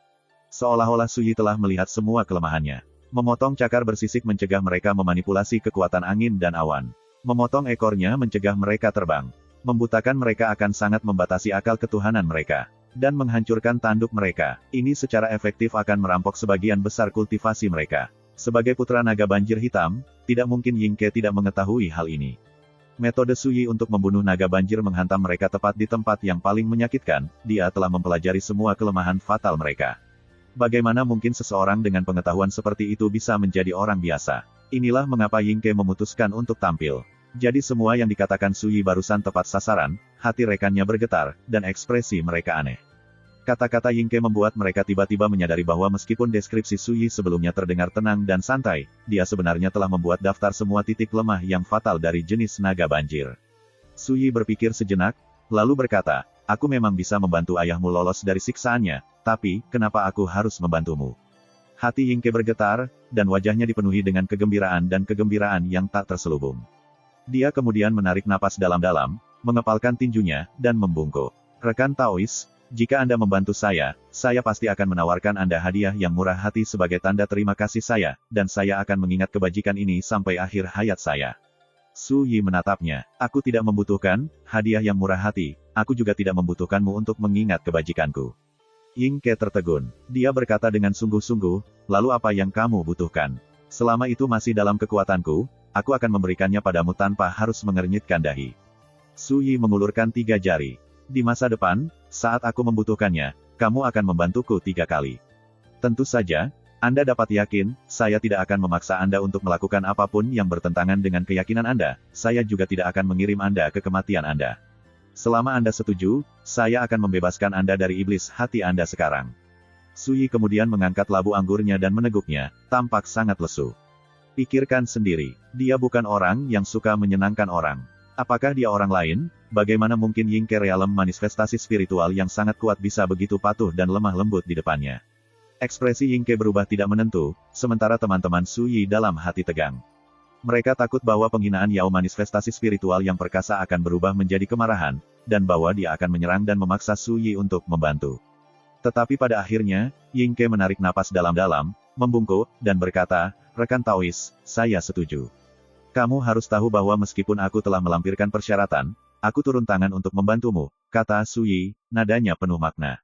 Seolah-olah Su Yi telah melihat semua kelemahannya. Memotong cakar bersisik mencegah mereka memanipulasi kekuatan angin dan awan. Memotong ekornya mencegah mereka terbang. Membutakan mereka akan sangat membatasi akal ketuhanan mereka. Dan menghancurkan tanduk mereka. Ini secara efektif akan merampok sebagian besar kultivasi mereka. Sebagai putra naga banjir hitam, tidak mungkin Ying Ke tidak mengetahui hal ini. Metode Su Yi untuk membunuh naga banjir menghantam mereka tepat di tempat yang paling menyakitkan, dia telah mempelajari semua kelemahan fatal mereka. Bagaimana mungkin seseorang dengan pengetahuan seperti itu bisa menjadi orang biasa? Inilah mengapa Ying Ke memutuskan untuk tampil. Jadi semua yang dikatakan Su Yi barusan tepat sasaran, hati rekannya bergetar, dan ekspresi mereka aneh. Kata-kata Ying Ke membuat mereka tiba-tiba menyadari bahwa meskipun deskripsi Su Yi sebelumnya terdengar tenang dan santai, dia sebenarnya telah membuat daftar semua titik lemah yang fatal dari jenis naga banjir. Su Yi berpikir sejenak, lalu berkata, aku memang bisa membantu ayahmu lolos dari siksaannya, tapi, kenapa aku harus membantumu? Hati Ying Ke bergetar, dan wajahnya dipenuhi dengan kegembiraan dan kegembiraan yang tak terselubung. Dia kemudian menarik napas dalam-dalam, mengepalkan tinjunya, dan membungkuk. Rekan Taois, jika Anda membantu saya pasti akan menawarkan Anda hadiah yang murah hati sebagai tanda terima kasih saya, dan saya akan mengingat kebajikan ini sampai akhir hayat saya. Su Yi menatapnya. Aku tidak membutuhkan hadiah yang murah hati, aku juga tidak membutuhkanmu untuk mengingat kebajikanku. Ying Ke tertegun. Dia berkata dengan sungguh-sungguh, lalu apa yang kamu butuhkan? Selama itu masih dalam kekuatanku, aku akan memberikannya padamu tanpa harus mengernyitkan dahi. Su Yi mengulurkan 3 jari. Di masa depan, saat aku membutuhkannya, kamu akan membantuku 3 kali. Tentu saja, Anda dapat yakin, saya tidak akan memaksa Anda untuk melakukan apapun yang bertentangan dengan keyakinan Anda, saya juga tidak akan mengirim Anda ke kematian Anda. Selama Anda setuju, saya akan membebaskan Anda dari iblis hati Anda sekarang. Su Yi kemudian mengangkat labu anggurnya dan meneguknya, tampak sangat lesu. Pikirkan sendiri, dia bukan orang yang suka menyenangkan orang. Apakah dia orang lain? Bagaimana mungkin Ying Ke realem manifestasi spiritual yang sangat kuat bisa begitu patuh dan lemah lembut di depannya? Ekspresi Ying Ke berubah tidak menentu, sementara teman-teman Su Yi dalam hati tegang. Mereka takut bahwa penghinaan Yao manifestasi spiritual yang perkasa akan berubah menjadi kemarahan, dan bahwa dia akan menyerang dan memaksa Su Yi untuk membantu. Tetapi pada akhirnya, Ying Ke menarik napas dalam-dalam, membungkuk, dan berkata, rekan Taois, saya setuju. Kamu harus tahu bahwa meskipun aku telah melampirkan persyaratan, aku turun tangan untuk membantumu, kata Su Yi, nadanya penuh makna.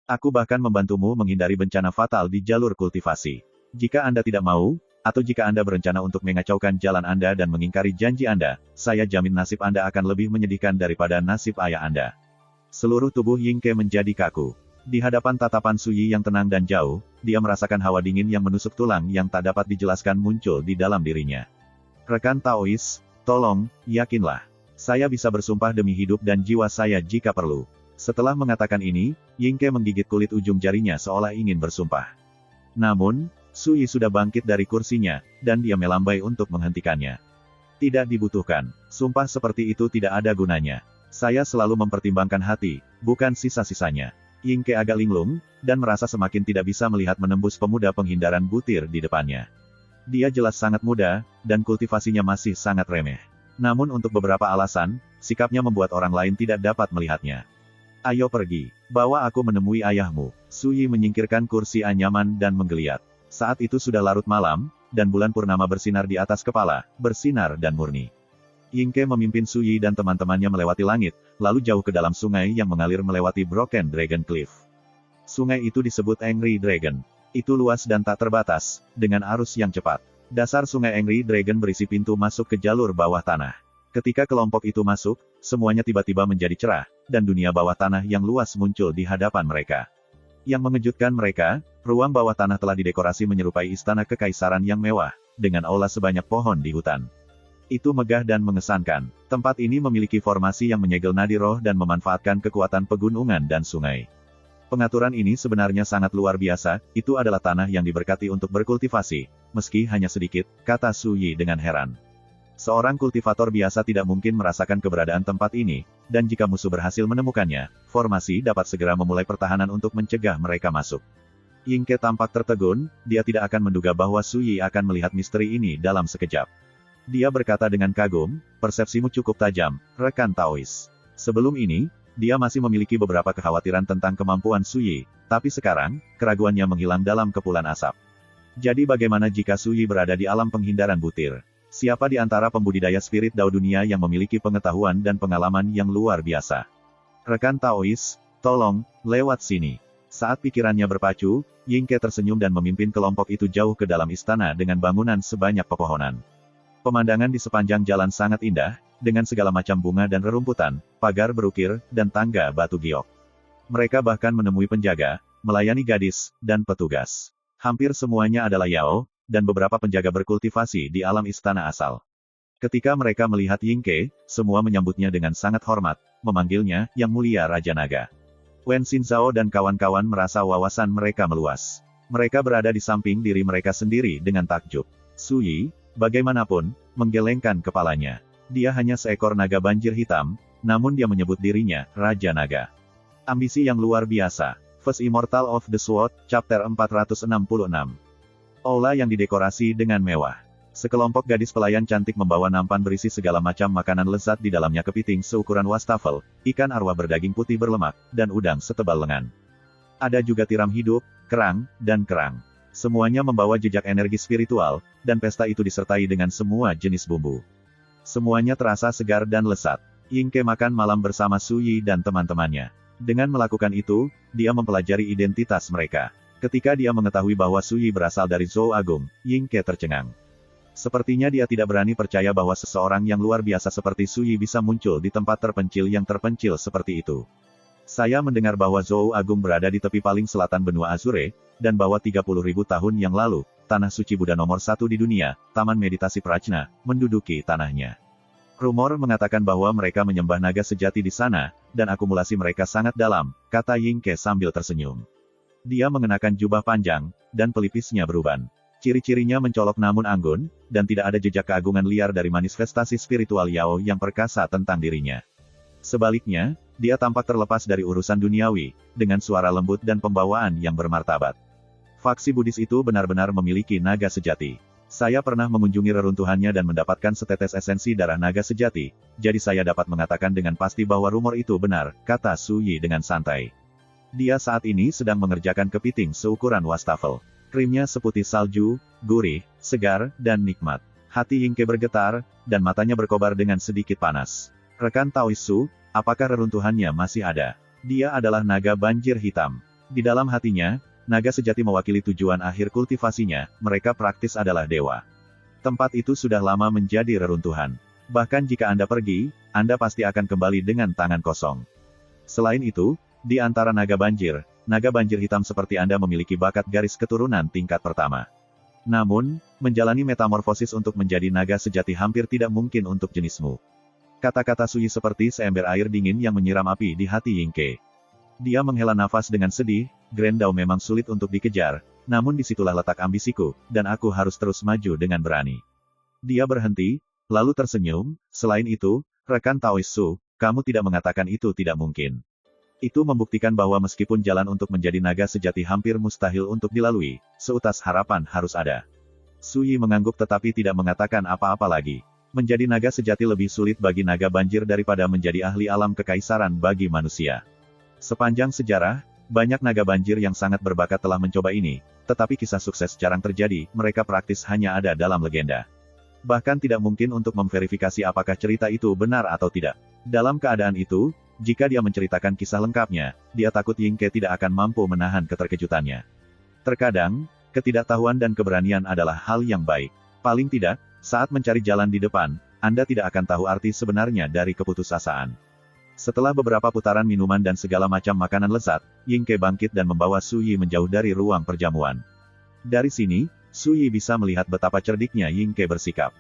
Aku bahkan membantumu menghindari bencana fatal di jalur kultivasi. Jika Anda tidak mau, atau jika Anda berencana untuk mengacaukan jalan Anda dan mengingkari janji Anda, saya jamin nasib Anda akan lebih menyedihkan daripada nasib ayah Anda. Seluruh tubuh Ying Ke menjadi kaku. Di hadapan tatapan Su Yi yang tenang dan jauh, dia merasakan hawa dingin yang menusuk tulang yang tak dapat dijelaskan muncul di dalam dirinya. Rekan Taois, tolong, yakinlah. Saya bisa bersumpah demi hidup dan jiwa saya jika perlu. Setelah mengatakan ini, Ying Ke menggigit kulit ujung jarinya seolah ingin bersumpah. Namun, Su Yi sudah bangkit dari kursinya, dan dia melambai untuk menghentikannya. Tidak dibutuhkan. Sumpah seperti itu tidak ada gunanya. Saya selalu mempertimbangkan hati, bukan sisa-sisanya. Yingke agak linglung, dan merasa semakin tidak bisa melihat menembus pemuda penghindaran butir di depannya. Dia jelas sangat muda, dan kultivasinya masih sangat remeh. Namun untuk beberapa alasan, sikapnya membuat orang lain tidak dapat melihatnya. Ayo pergi, bawa aku menemui ayahmu. Su Yi menyingkirkan kursi anyaman dan menggeliat. Saat itu sudah larut malam, dan bulan purnama bersinar di atas kepala, bersinar dan murni. Yingke memimpin Su Yi dan teman-temannya melewati langit, lalu jauh ke dalam sungai yang mengalir melewati Broken Dragon Cliff. Sungai itu disebut Angry Dragon. Itu luas dan tak terbatas, dengan arus yang cepat. Dasar sungai Angry Dragon berisi pintu masuk ke jalur bawah tanah. Ketika kelompok itu masuk, semuanya tiba-tiba menjadi cerah, dan dunia bawah tanah yang luas muncul di hadapan mereka. Yang mengejutkan mereka, ruang bawah tanah telah didekorasi menyerupai istana kekaisaran yang mewah, dengan aula sebanyak pohon di hutan. Itu megah dan mengesankan. Tempat ini memiliki formasi yang menyegel nadi roh dan memanfaatkan kekuatan pegunungan dan sungai. Pengaturan ini sebenarnya sangat luar biasa, itu adalah tanah yang diberkati untuk berkultivasi, meski hanya sedikit, kata Su Yi dengan heran. Seorang kultivator biasa tidak mungkin merasakan keberadaan tempat ini, dan jika musuh berhasil menemukannya, formasi dapat segera memulai pertahanan untuk mencegah mereka masuk. Yingke tampak tertegun, dia tidak akan menduga bahwa Su Yi akan melihat misteri ini dalam sekejap. Dia berkata dengan kagum, persepsimu cukup tajam, rekan Taois. Sebelum ini, dia masih memiliki beberapa kekhawatiran tentang kemampuan Su Yi, tapi sekarang, keraguannya menghilang dalam kepulan asap. Jadi bagaimana jika Su Yi berada di alam penghindaran butir? Siapa di antara pembudidaya spirit Dao dunia yang memiliki pengetahuan dan pengalaman yang luar biasa? Rekan Taois, tolong, lewat sini. Saat pikirannya berpacu, Yingke tersenyum dan memimpin kelompok itu jauh ke dalam istana dengan bangunan sebanyak pepohonan. Pemandangan di sepanjang jalan sangat indah, dengan segala macam bunga dan rerumputan, pagar berukir, dan tangga batu giok. Mereka bahkan menemui penjaga, melayani gadis, dan petugas. Hampir semuanya adalah Yao, dan beberapa penjaga berkultivasi di alam istana asal. Ketika mereka melihat Yingke, semua menyambutnya dengan sangat hormat, memanggilnya, Yang Mulia Raja Naga. Wen Xinzhao dan kawan-kawan merasa wawasan mereka meluas. Mereka berada di samping diri mereka sendiri dengan takjub. Su Yi, bagaimanapun, menggelengkan kepalanya. Dia hanya seekor naga banjir hitam, namun dia menyebut dirinya, Raja Naga. Ambisi yang luar biasa. First Immortal of the Sword, Chapter 466. Aula yang didekorasi dengan mewah. Sekelompok gadis pelayan cantik membawa nampan berisi segala macam makanan lezat di dalamnya kepiting seukuran wastafel, ikan arwah berdaging putih berlemak, dan udang setebal lengan. Ada juga tiram hidup, kerang, dan kerang. Semuanya membawa jejak energi spiritual, dan pesta itu disertai dengan semua jenis bumbu. Semuanya terasa segar dan lezat. Yingke makan malam bersama Su Yi dan teman-temannya. Dengan melakukan itu, dia mempelajari identitas mereka. Ketika dia mengetahui bahwa Su Yi berasal dari Zhou Agung, Yingke tercengang. Sepertinya dia tidak berani percaya bahwa seseorang yang luar biasa seperti Su Yi bisa muncul di tempat terpencil yang terpencil seperti itu. Saya mendengar bahwa Zhou Agung berada di tepi paling selatan benua Azure, dan bahwa 30.000 tahun yang lalu, tanah suci Buddha nomor 1 di dunia, Taman Meditasi Prajna, menduduki tanahnya. Rumor mengatakan bahwa mereka menyembah naga sejati di sana, dan akumulasi mereka sangat dalam, kata Yingke sambil tersenyum. Dia mengenakan jubah panjang, dan pelipisnya beruban. Ciri-cirinya mencolok namun anggun, dan tidak ada jejak keagungan liar dari manifestasi spiritual Yao yang perkasa tentang dirinya. Sebaliknya, dia tampak terlepas dari urusan duniawi, dengan suara lembut dan pembawaan yang bermartabat. Faksi Buddhis itu benar-benar memiliki naga sejati. Saya pernah mengunjungi reruntuhannya dan mendapatkan setetes esensi darah naga sejati, jadi saya dapat mengatakan dengan pasti bahwa rumor itu benar, kata Su Yi dengan santai. Dia saat ini sedang mengerjakan kepiting seukuran wastafel. Krimnya seputih salju, gurih, segar, dan nikmat. Hati Yingke bergetar, dan matanya berkobar dengan sedikit panas. Rekan Taois Su, apakah reruntuhannya masih ada? Dia adalah naga banjir hitam. Di dalam hatinya, naga sejati mewakili tujuan akhir kultivasinya, mereka praktis adalah dewa. Tempat itu sudah lama menjadi reruntuhan. Bahkan jika Anda pergi, Anda pasti akan kembali dengan tangan kosong. Selain itu, di antara naga banjir hitam seperti Anda memiliki bakat garis keturunan tingkat pertama. Namun, menjalani metamorfosis untuk menjadi naga sejati hampir tidak mungkin untuk jenismu. Kata-kata Su Yi seperti seember air dingin yang menyiram api di hati Yingke. Dia menghela nafas dengan sedih, Grand Dao memang sulit untuk dikejar, namun disitulah letak ambisiku, dan aku harus terus maju dengan berani. Dia berhenti, lalu tersenyum, selain itu, rekan Taois Su, kamu tidak mengatakan itu tidak mungkin. Itu membuktikan bahwa meskipun jalan untuk menjadi naga sejati hampir mustahil untuk dilalui, seutas harapan harus ada. Su Yi mengangguk tetapi tidak mengatakan apa-apa lagi. Menjadi naga sejati lebih sulit bagi naga banjir daripada menjadi ahli alam kekaisaran bagi manusia. Sepanjang sejarah, banyak naga banjir yang sangat berbakat telah mencoba ini, tetapi kisah sukses jarang terjadi, mereka praktis hanya ada dalam legenda. Bahkan tidak mungkin untuk memverifikasi apakah cerita itu benar atau tidak. Dalam keadaan itu, jika dia menceritakan kisah lengkapnya, dia takut Ying Ke tidak akan mampu menahan keterkejutannya. Terkadang, ketidaktahuan dan keberanian adalah hal yang baik. Paling tidak, saat mencari jalan di depan, Anda tidak akan tahu arti sebenarnya dari keputusasaan. Setelah beberapa putaran minuman dan segala macam makanan lezat, Ying Ke bangkit dan membawa Su Yi menjauh dari ruang perjamuan. Dari sini, Su Yi bisa melihat betapa cerdiknya Ying Ke bersikap.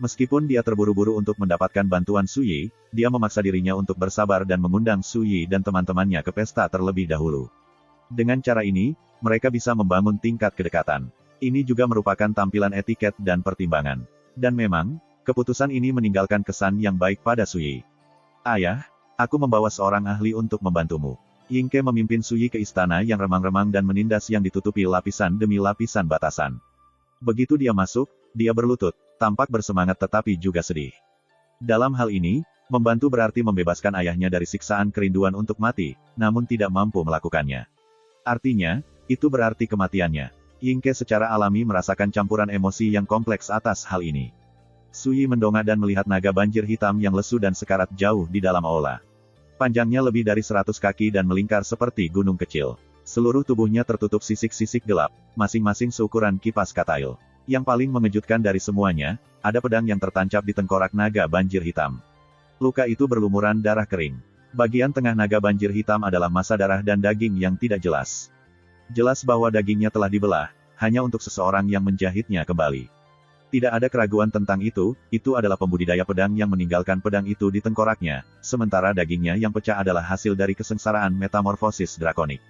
Meskipun dia terburu-buru untuk mendapatkan bantuan Su Yi, dia memaksa dirinya untuk bersabar dan mengundang Su Yi dan teman-temannya ke pesta terlebih dahulu. Dengan cara ini, mereka bisa membangun tingkat kedekatan. Ini juga merupakan tampilan etiket dan pertimbangan. Dan memang, keputusan ini meninggalkan kesan yang baik pada Su Yi. Ayah, aku membawa seorang ahli untuk membantumu. Ying Ke memimpin Su Yi ke istana yang remang-remang dan menindas yang ditutupi lapisan demi lapisan batasan. Begitu dia masuk, dia berlutut, tampak bersemangat tetapi juga sedih. Dalam hal ini, membantu berarti membebaskan ayahnya dari siksaan kerinduan untuk mati, namun tidak mampu melakukannya. Artinya, itu berarti kematiannya. Ying Ke secara alami merasakan campuran emosi yang kompleks atas hal ini. Su Yi mendongak dan melihat naga banjir hitam yang lesu dan sekarat jauh di dalam aula. Panjangnya lebih dari 100 kaki dan melingkar seperti gunung kecil. Seluruh tubuhnya tertutup sisik-sisik gelap, masing-masing seukuran kipas katail. Yang paling mengejutkan dari semuanya, ada pedang yang tertancap di tengkorak naga banjir hitam. Luka itu berlumuran darah kering. Bagian tengah naga banjir hitam adalah massa darah dan daging yang tidak jelas. Jelas bahwa dagingnya telah dibelah, hanya untuk seseorang yang menjahitnya kembali. Tidak ada keraguan tentang itu adalah pembudidaya pedang yang meninggalkan pedang itu di tengkoraknya, sementara dagingnya yang pecah adalah hasil dari kesengsaraan metamorfosis drakonik.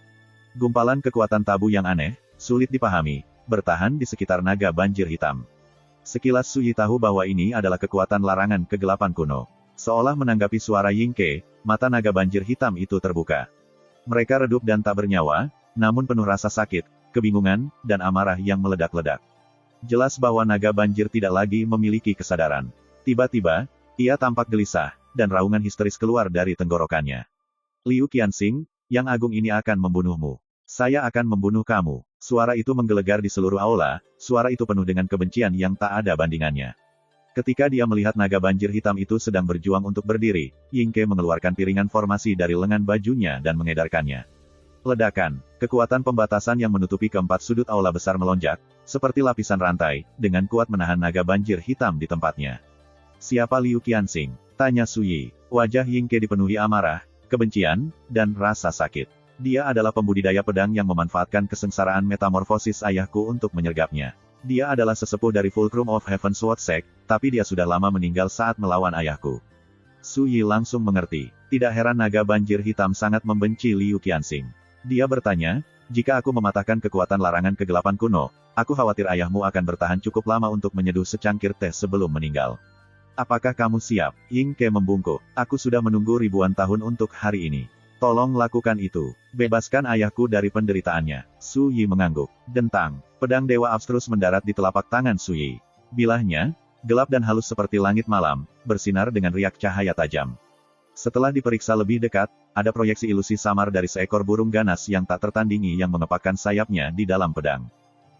Gumpalan kekuatan tabu yang aneh, sulit dipahami, bertahan di sekitar naga banjir hitam. Sekilas Su Yi tahu bahwa ini adalah kekuatan larangan kegelapan kuno. Seolah menanggapi suara Ying Ke, mata naga banjir hitam itu terbuka. Mereka redup dan tak bernyawa, namun penuh rasa sakit, kebingungan, dan amarah yang meledak-ledak. Jelas bahwa naga banjir tidak lagi memiliki kesadaran. Tiba-tiba, ia tampak gelisah, dan raungan histeris keluar dari tenggorokannya. Liu Qianxing, yang agung ini akan membunuhmu. Saya akan membunuh kamu. Suara itu menggelegar di seluruh aula, suara itu penuh dengan kebencian yang tak ada bandingannya. Ketika dia melihat naga banjir hitam itu sedang berjuang untuk berdiri, Ying Ke mengeluarkan piringan formasi dari lengan bajunya dan mengedarkannya. Ledakan, kekuatan pembatasan yang menutupi keempat sudut aula besar melonjak, seperti lapisan rantai, dengan kuat menahan naga banjir hitam di tempatnya. Siapa Liu Qianxing? Tanya Su Yi. Wajah Ying Ke dipenuhi amarah, kebencian, dan rasa sakit. Dia adalah pembudidaya pedang yang memanfaatkan kesengsaraan metamorfosis ayahku untuk menyergapnya. Dia adalah sesepuh dari Fulcrum of Heaven Sword Sect, tapi dia sudah lama meninggal saat melawan ayahku. Su Yi langsung mengerti. Tidak heran naga banjir hitam sangat membenci Liu Qianxing. Dia bertanya, jika aku mematahkan kekuatan larangan kegelapan kuno, aku khawatir ayahmu akan bertahan cukup lama untuk menyeduh secangkir teh sebelum meninggal. Apakah kamu siap? Ying Ke membungkuk. Aku sudah menunggu ribuan tahun untuk hari ini. Tolong lakukan itu. Bebaskan ayahku dari penderitaannya. Su Yi mengangguk. Dentang. Pedang Dewa Abstrus mendarat di telapak tangan Su Yi. Bilahnya, gelap dan halus seperti langit malam, bersinar dengan riak cahaya tajam. Setelah diperiksa lebih dekat, ada proyeksi ilusi samar dari seekor burung ganas yang tak tertandingi yang mengepakkan sayapnya di dalam pedang.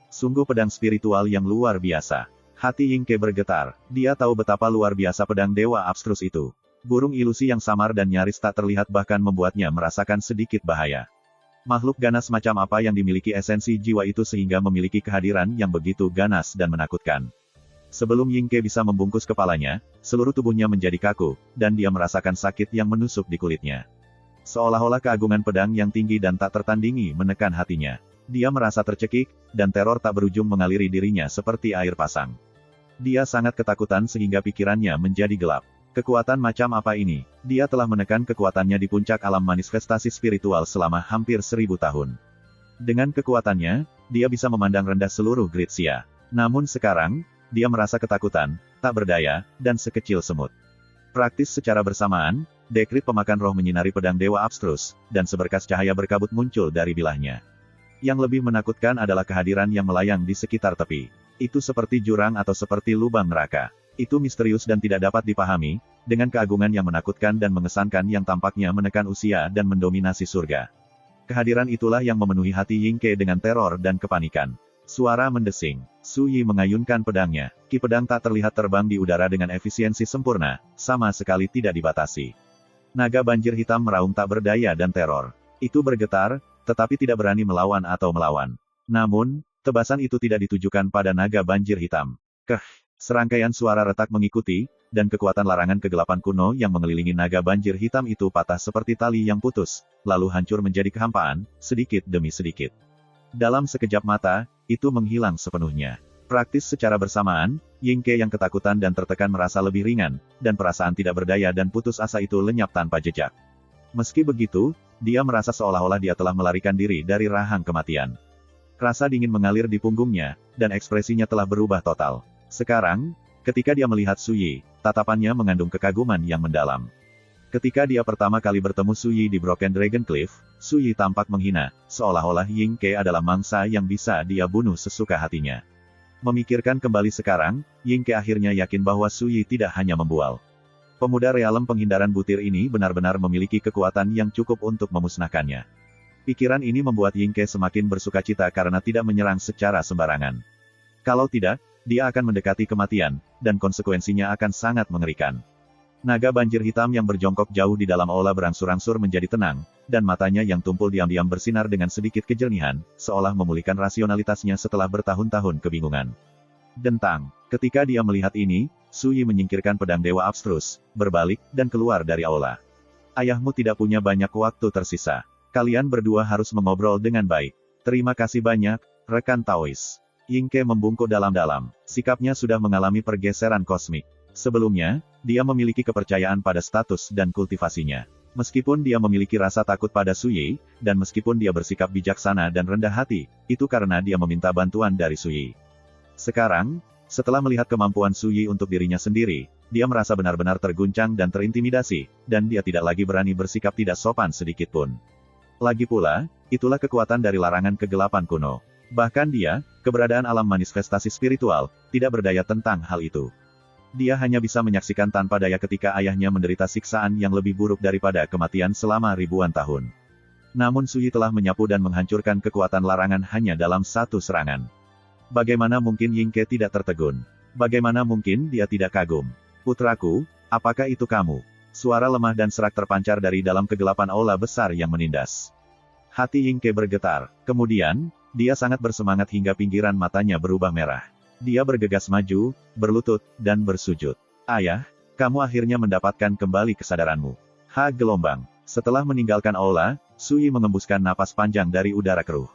Sungguh pedang spiritual yang luar biasa. Hati Ying Ke bergetar, dia tahu betapa luar biasa pedang Dewa Abstrus itu. Burung ilusi yang samar dan nyaris tak terlihat bahkan membuatnya merasakan sedikit bahaya. Makhluk ganas macam apa yang dimiliki esensi jiwa itu sehingga memiliki kehadiran yang begitu ganas dan menakutkan. Sebelum Ying Ke bisa membungkus kepalanya, seluruh tubuhnya menjadi kaku, dan dia merasakan sakit yang menusuk di kulitnya. Seolah-olah keagungan pedang yang tinggi dan tak tertandingi menekan hatinya. Dia merasa tercekik, dan teror tak berujung mengaliri dirinya seperti air pasang. Dia sangat ketakutan sehingga pikirannya menjadi gelap. Kekuatan macam apa ini? Dia telah menekan kekuatannya di puncak alam manifestasi spiritual selama hampir 1000 tahun. Dengan kekuatannya, dia bisa memandang rendah seluruh Gritsia. Namun sekarang, dia merasa ketakutan, tak berdaya, dan sekecil semut. Praktis secara bersamaan, dekrit pemakan roh menyinari pedang Dewa Abstrus, dan seberkas cahaya berkabut muncul dari bilahnya. Yang lebih menakutkan adalah kehadiran yang melayang di sekitar tepi. Itu seperti jurang atau seperti lubang neraka. Itu misterius dan tidak dapat dipahami, dengan keagungan yang menakutkan dan mengesankan yang tampaknya menekan usia dan mendominasi surga. Kehadiran itulah yang memenuhi hati Yingke dengan teror dan kepanikan. Suara mendesing. Su Yi mengayunkan pedangnya. Ki pedang tak terlihat terbang di udara dengan efisiensi sempurna, sama sekali tidak dibatasi. Naga banjir hitam meraung tak berdaya dan teror. Itu bergetar, tetapi tidak berani melawan atau melawan. Namun, tebasan itu tidak ditujukan pada naga banjir hitam. Serangkaian suara retak mengikuti, dan kekuatan larangan kegelapan kuno yang mengelilingi naga banjir hitam itu patah seperti tali yang putus, lalu hancur menjadi kehampaan, sedikit demi sedikit. Dalam sekejap mata, itu menghilang sepenuhnya. Praktis secara bersamaan, Yingke yang ketakutan dan tertekan merasa lebih ringan, dan perasaan tidak berdaya dan putus asa itu lenyap tanpa jejak. Meski begitu, dia merasa seolah-olah dia telah melarikan diri dari rahang kematian. Rasa dingin mengalir di punggungnya, dan ekspresinya telah berubah total. Sekarang, ketika dia melihat Su Yi, tatapannya mengandung kekaguman yang mendalam. Ketika dia pertama kali bertemu Su Yi di Broken Dragon Cliff, Su Yi tampak menghina, seolah-olah Yingke adalah mangsa yang bisa dia bunuh sesuka hatinya. Memikirkan kembali sekarang, Yingke akhirnya yakin bahwa Su Yi tidak hanya membual. Pemuda realem penghindaran butir ini benar-benar memiliki kekuatan yang cukup untuk memusnahkannya. Pikiran ini membuat Yingke semakin bersukacita karena tidak menyerang secara sembarangan. Kalau tidak, dia akan mendekati kematian, dan konsekuensinya akan sangat mengerikan. Naga banjir hitam yang berjongkok jauh di dalam aula berangsur-angsur menjadi tenang, dan matanya yang tumpul diam-diam bersinar dengan sedikit kejernihan, seolah memulihkan rasionalitasnya setelah bertahun-tahun kebingungan. Dentang. Ketika dia melihat ini, Su Yi menyingkirkan pedang Dewa Abstrus, berbalik, dan keluar dari aula. Ayahmu tidak punya banyak waktu tersisa. Kalian berdua harus mengobrol dengan baik. Terima kasih banyak, rekan Taois. Yingke membungkuk dalam-dalam. Sikapnya sudah mengalami pergeseran kosmik. Sebelumnya, dia memiliki kepercayaan pada status dan kultivasinya. Meskipun dia memiliki rasa takut pada Su Yi, dan meskipun dia bersikap bijaksana dan rendah hati, itu karena dia meminta bantuan dari Su Yi. Sekarang, setelah melihat kemampuan Su Yi untuk dirinya sendiri, dia merasa benar-benar terguncang dan terintimidasi, dan dia tidak lagi berani bersikap tidak sopan sedikitpun. Lagi pula, itulah kekuatan dari larangan kegelapan kuno. Bahkan dia, keberadaan alam manifestasi spiritual, tidak berdaya tentang hal itu. Dia hanya bisa menyaksikan tanpa daya ketika ayahnya menderita siksaan yang lebih buruk daripada kematian selama ribuan tahun. Namun Su Yi telah menyapu dan menghancurkan kekuatan larangan hanya dalam satu serangan. Bagaimana mungkin Yingke tidak tertegun? Bagaimana mungkin dia tidak kagum? Putraku, apakah itu kamu? Suara lemah dan serak terpancar dari dalam kegelapan aula besar yang menindas. Hati Yingke bergetar. Kemudian, dia sangat bersemangat hingga pinggiran matanya berubah merah. Dia bergegas maju, berlutut, dan bersujud. Ayah, kamu akhirnya mendapatkan kembali kesadaranmu. Gelombang. Setelah meninggalkan aula, Su Yi mengembuskan napas panjang dari udara keruh.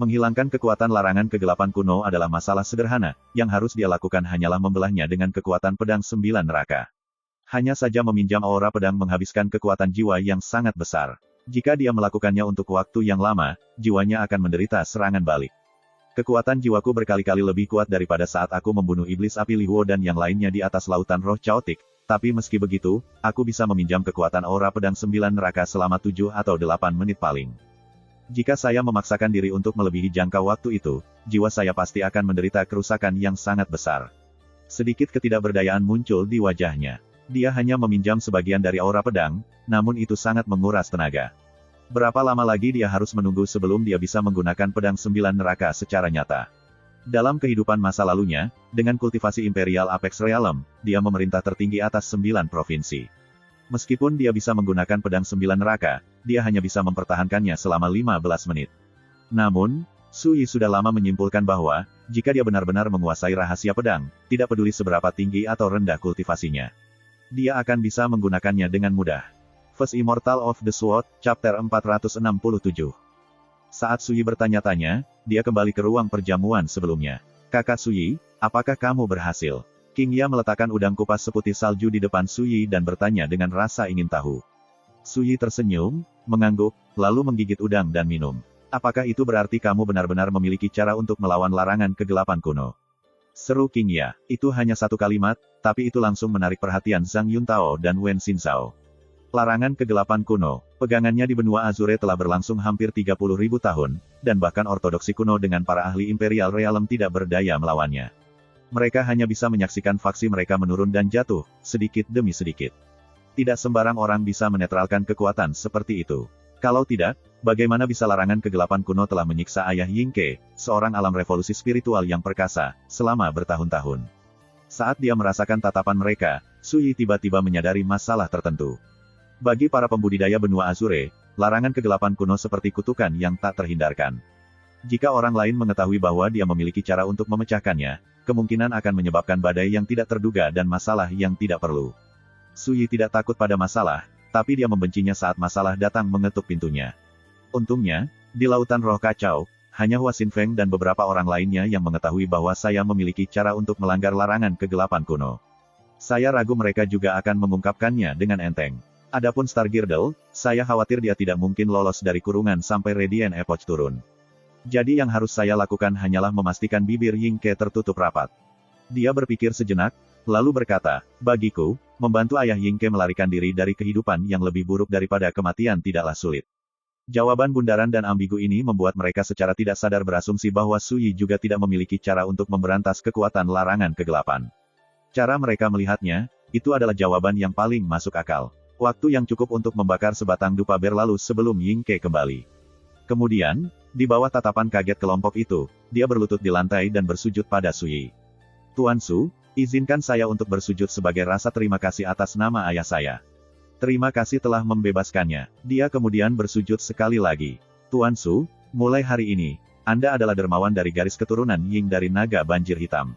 Menghilangkan kekuatan larangan kegelapan kuno adalah masalah sederhana, yang harus dia lakukan hanyalah membelahnya dengan kekuatan pedang 9 neraka. Hanya saja meminjam aura pedang menghabiskan kekuatan jiwa yang sangat besar. Jika dia melakukannya untuk waktu yang lama, jiwanya akan menderita serangan balik. Kekuatan jiwaku berkali-kali lebih kuat daripada saat aku membunuh iblis api Lihuo dan yang lainnya di atas lautan roh caotik, tapi meski begitu, aku bisa meminjam kekuatan aura pedang 9 neraka selama 7 atau 8 menit paling. Jika saya memaksakan diri untuk melebihi jangka waktu itu, jiwa saya pasti akan menderita kerusakan yang sangat besar. Sedikit ketidakberdayaan muncul di wajahnya. Dia hanya meminjam sebagian dari aura pedang, namun itu sangat menguras tenaga. Berapa lama lagi dia harus menunggu sebelum dia bisa menggunakan pedang 9 neraka secara nyata? Dalam kehidupan masa lalunya, dengan kultivasi Imperial Apex Realm, dia memerintah tertinggi atas 9 provinsi. Meskipun dia bisa menggunakan pedang 9 neraka, dia hanya bisa mempertahankannya selama 15 menit. Namun, Su Yi sudah lama menyimpulkan bahwa, jika dia benar-benar menguasai rahasia pedang, tidak peduli seberapa tinggi atau rendah kultivasinya, dia akan bisa menggunakannya dengan mudah. First Immortal of the Sword, Chapter 467. Saat Su Yi bertanya-tanya, dia kembali ke ruang perjamuan sebelumnya. Kakak Su Yi, apakah kamu berhasil? King Ya meletakkan udang kupas seputih salju di depan Su Yi dan bertanya dengan rasa ingin tahu. Su Yi tersenyum, mengangguk, lalu menggigit udang dan minum. Apakah itu berarti kamu benar-benar memiliki cara untuk melawan larangan kegelapan kuno? Seru King Ya. Itu hanya satu kalimat, tapi itu langsung menarik perhatian Zhang Yuntao dan Wen Xinzhao. Larangan kegelapan kuno, pegangannya di benua Azure telah berlangsung hampir 30.000 tahun, dan bahkan ortodoksi kuno dengan para ahli Imperial Realm tidak berdaya melawannya. Mereka hanya bisa menyaksikan faksi mereka menurun dan jatuh, sedikit demi sedikit. Tidak sembarang orang bisa menetralkan kekuatan seperti itu. Kalau tidak, bagaimana bisa larangan kegelapan kuno telah menyiksa ayah Yingke, seorang alam revolusi spiritual yang perkasa, selama bertahun-tahun. Saat dia merasakan tatapan mereka, Sui tiba-tiba menyadari masalah tertentu. Bagi para pembudidaya benua Azure, larangan kegelapan kuno seperti kutukan yang tak terhindarkan. Jika orang lain mengetahui bahwa dia memiliki cara untuk memecahkannya, kemungkinan akan menyebabkan badai yang tidak terduga dan masalah yang tidak perlu. Sui tidak takut pada masalah, tapi dia membencinya saat masalah datang mengetuk pintunya. Untungnya, di lautan roh kacau, hanya Hua Xinfeng dan beberapa orang lainnya yang mengetahui bahwa saya memiliki cara untuk melanggar larangan kegelapan kuno. Saya ragu mereka juga akan mengungkapkannya dengan enteng. Adapun Star Girdle, saya khawatir dia tidak mungkin lolos dari kurungan sampai Radiant Epoch turun. Jadi yang harus saya lakukan hanyalah memastikan bibir Yingke tertutup rapat. Dia berpikir sejenak, lalu berkata, bagiku, membantu ayah Yingke melarikan diri dari kehidupan yang lebih buruk daripada kematian tidaklah sulit. Jawaban bundaran dan ambigu ini membuat mereka secara tidak sadar berasumsi bahwa Sui juga tidak memiliki cara untuk memberantas kekuatan larangan kegelapan. Cara mereka melihatnya, itu adalah jawaban yang paling masuk akal. Waktu yang cukup untuk membakar sebatang dupa berlalu sebelum Yingke kembali. Kemudian, di bawah tatapan kaget kelompok itu, dia berlutut di lantai dan bersujud pada Sui. Tuan Su, izinkan saya untuk bersujud sebagai rasa terima kasih atas nama ayah saya. Terima kasih telah membebaskannya. Dia kemudian bersujud sekali lagi. Tuan Su, mulai hari ini, Anda adalah dermawan dari garis keturunan Ying dari naga banjir hitam.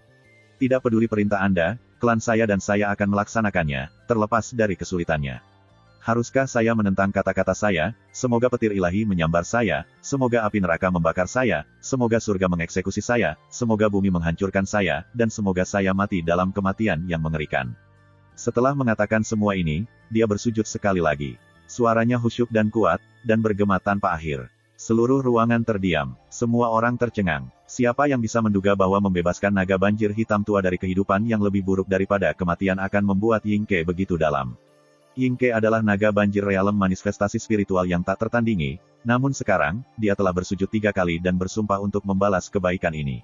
Tidak peduli perintah Anda, klan saya dan saya akan melaksanakannya, terlepas dari kesulitannya. Haruskah saya menentang kata-kata saya? Semoga petir ilahi menyambar saya, semoga api neraka membakar saya, semoga surga mengeksekusi saya, semoga bumi menghancurkan saya, dan semoga saya mati dalam kematian yang mengerikan. Setelah mengatakan semua ini, dia bersujud sekali lagi. Suaranya khusyuk dan kuat, dan bergema tanpa akhir. Seluruh ruangan terdiam, semua orang tercengang. Siapa yang bisa menduga bahwa membebaskan naga banjir hitam tua dari kehidupan yang lebih buruk daripada kematian akan membuat Yingke begitu dalam. Yingke adalah naga banjir realem manifestasi spiritual yang tak tertandingi, namun sekarang, dia telah bersujud 3 kali dan bersumpah untuk membalas kebaikan ini.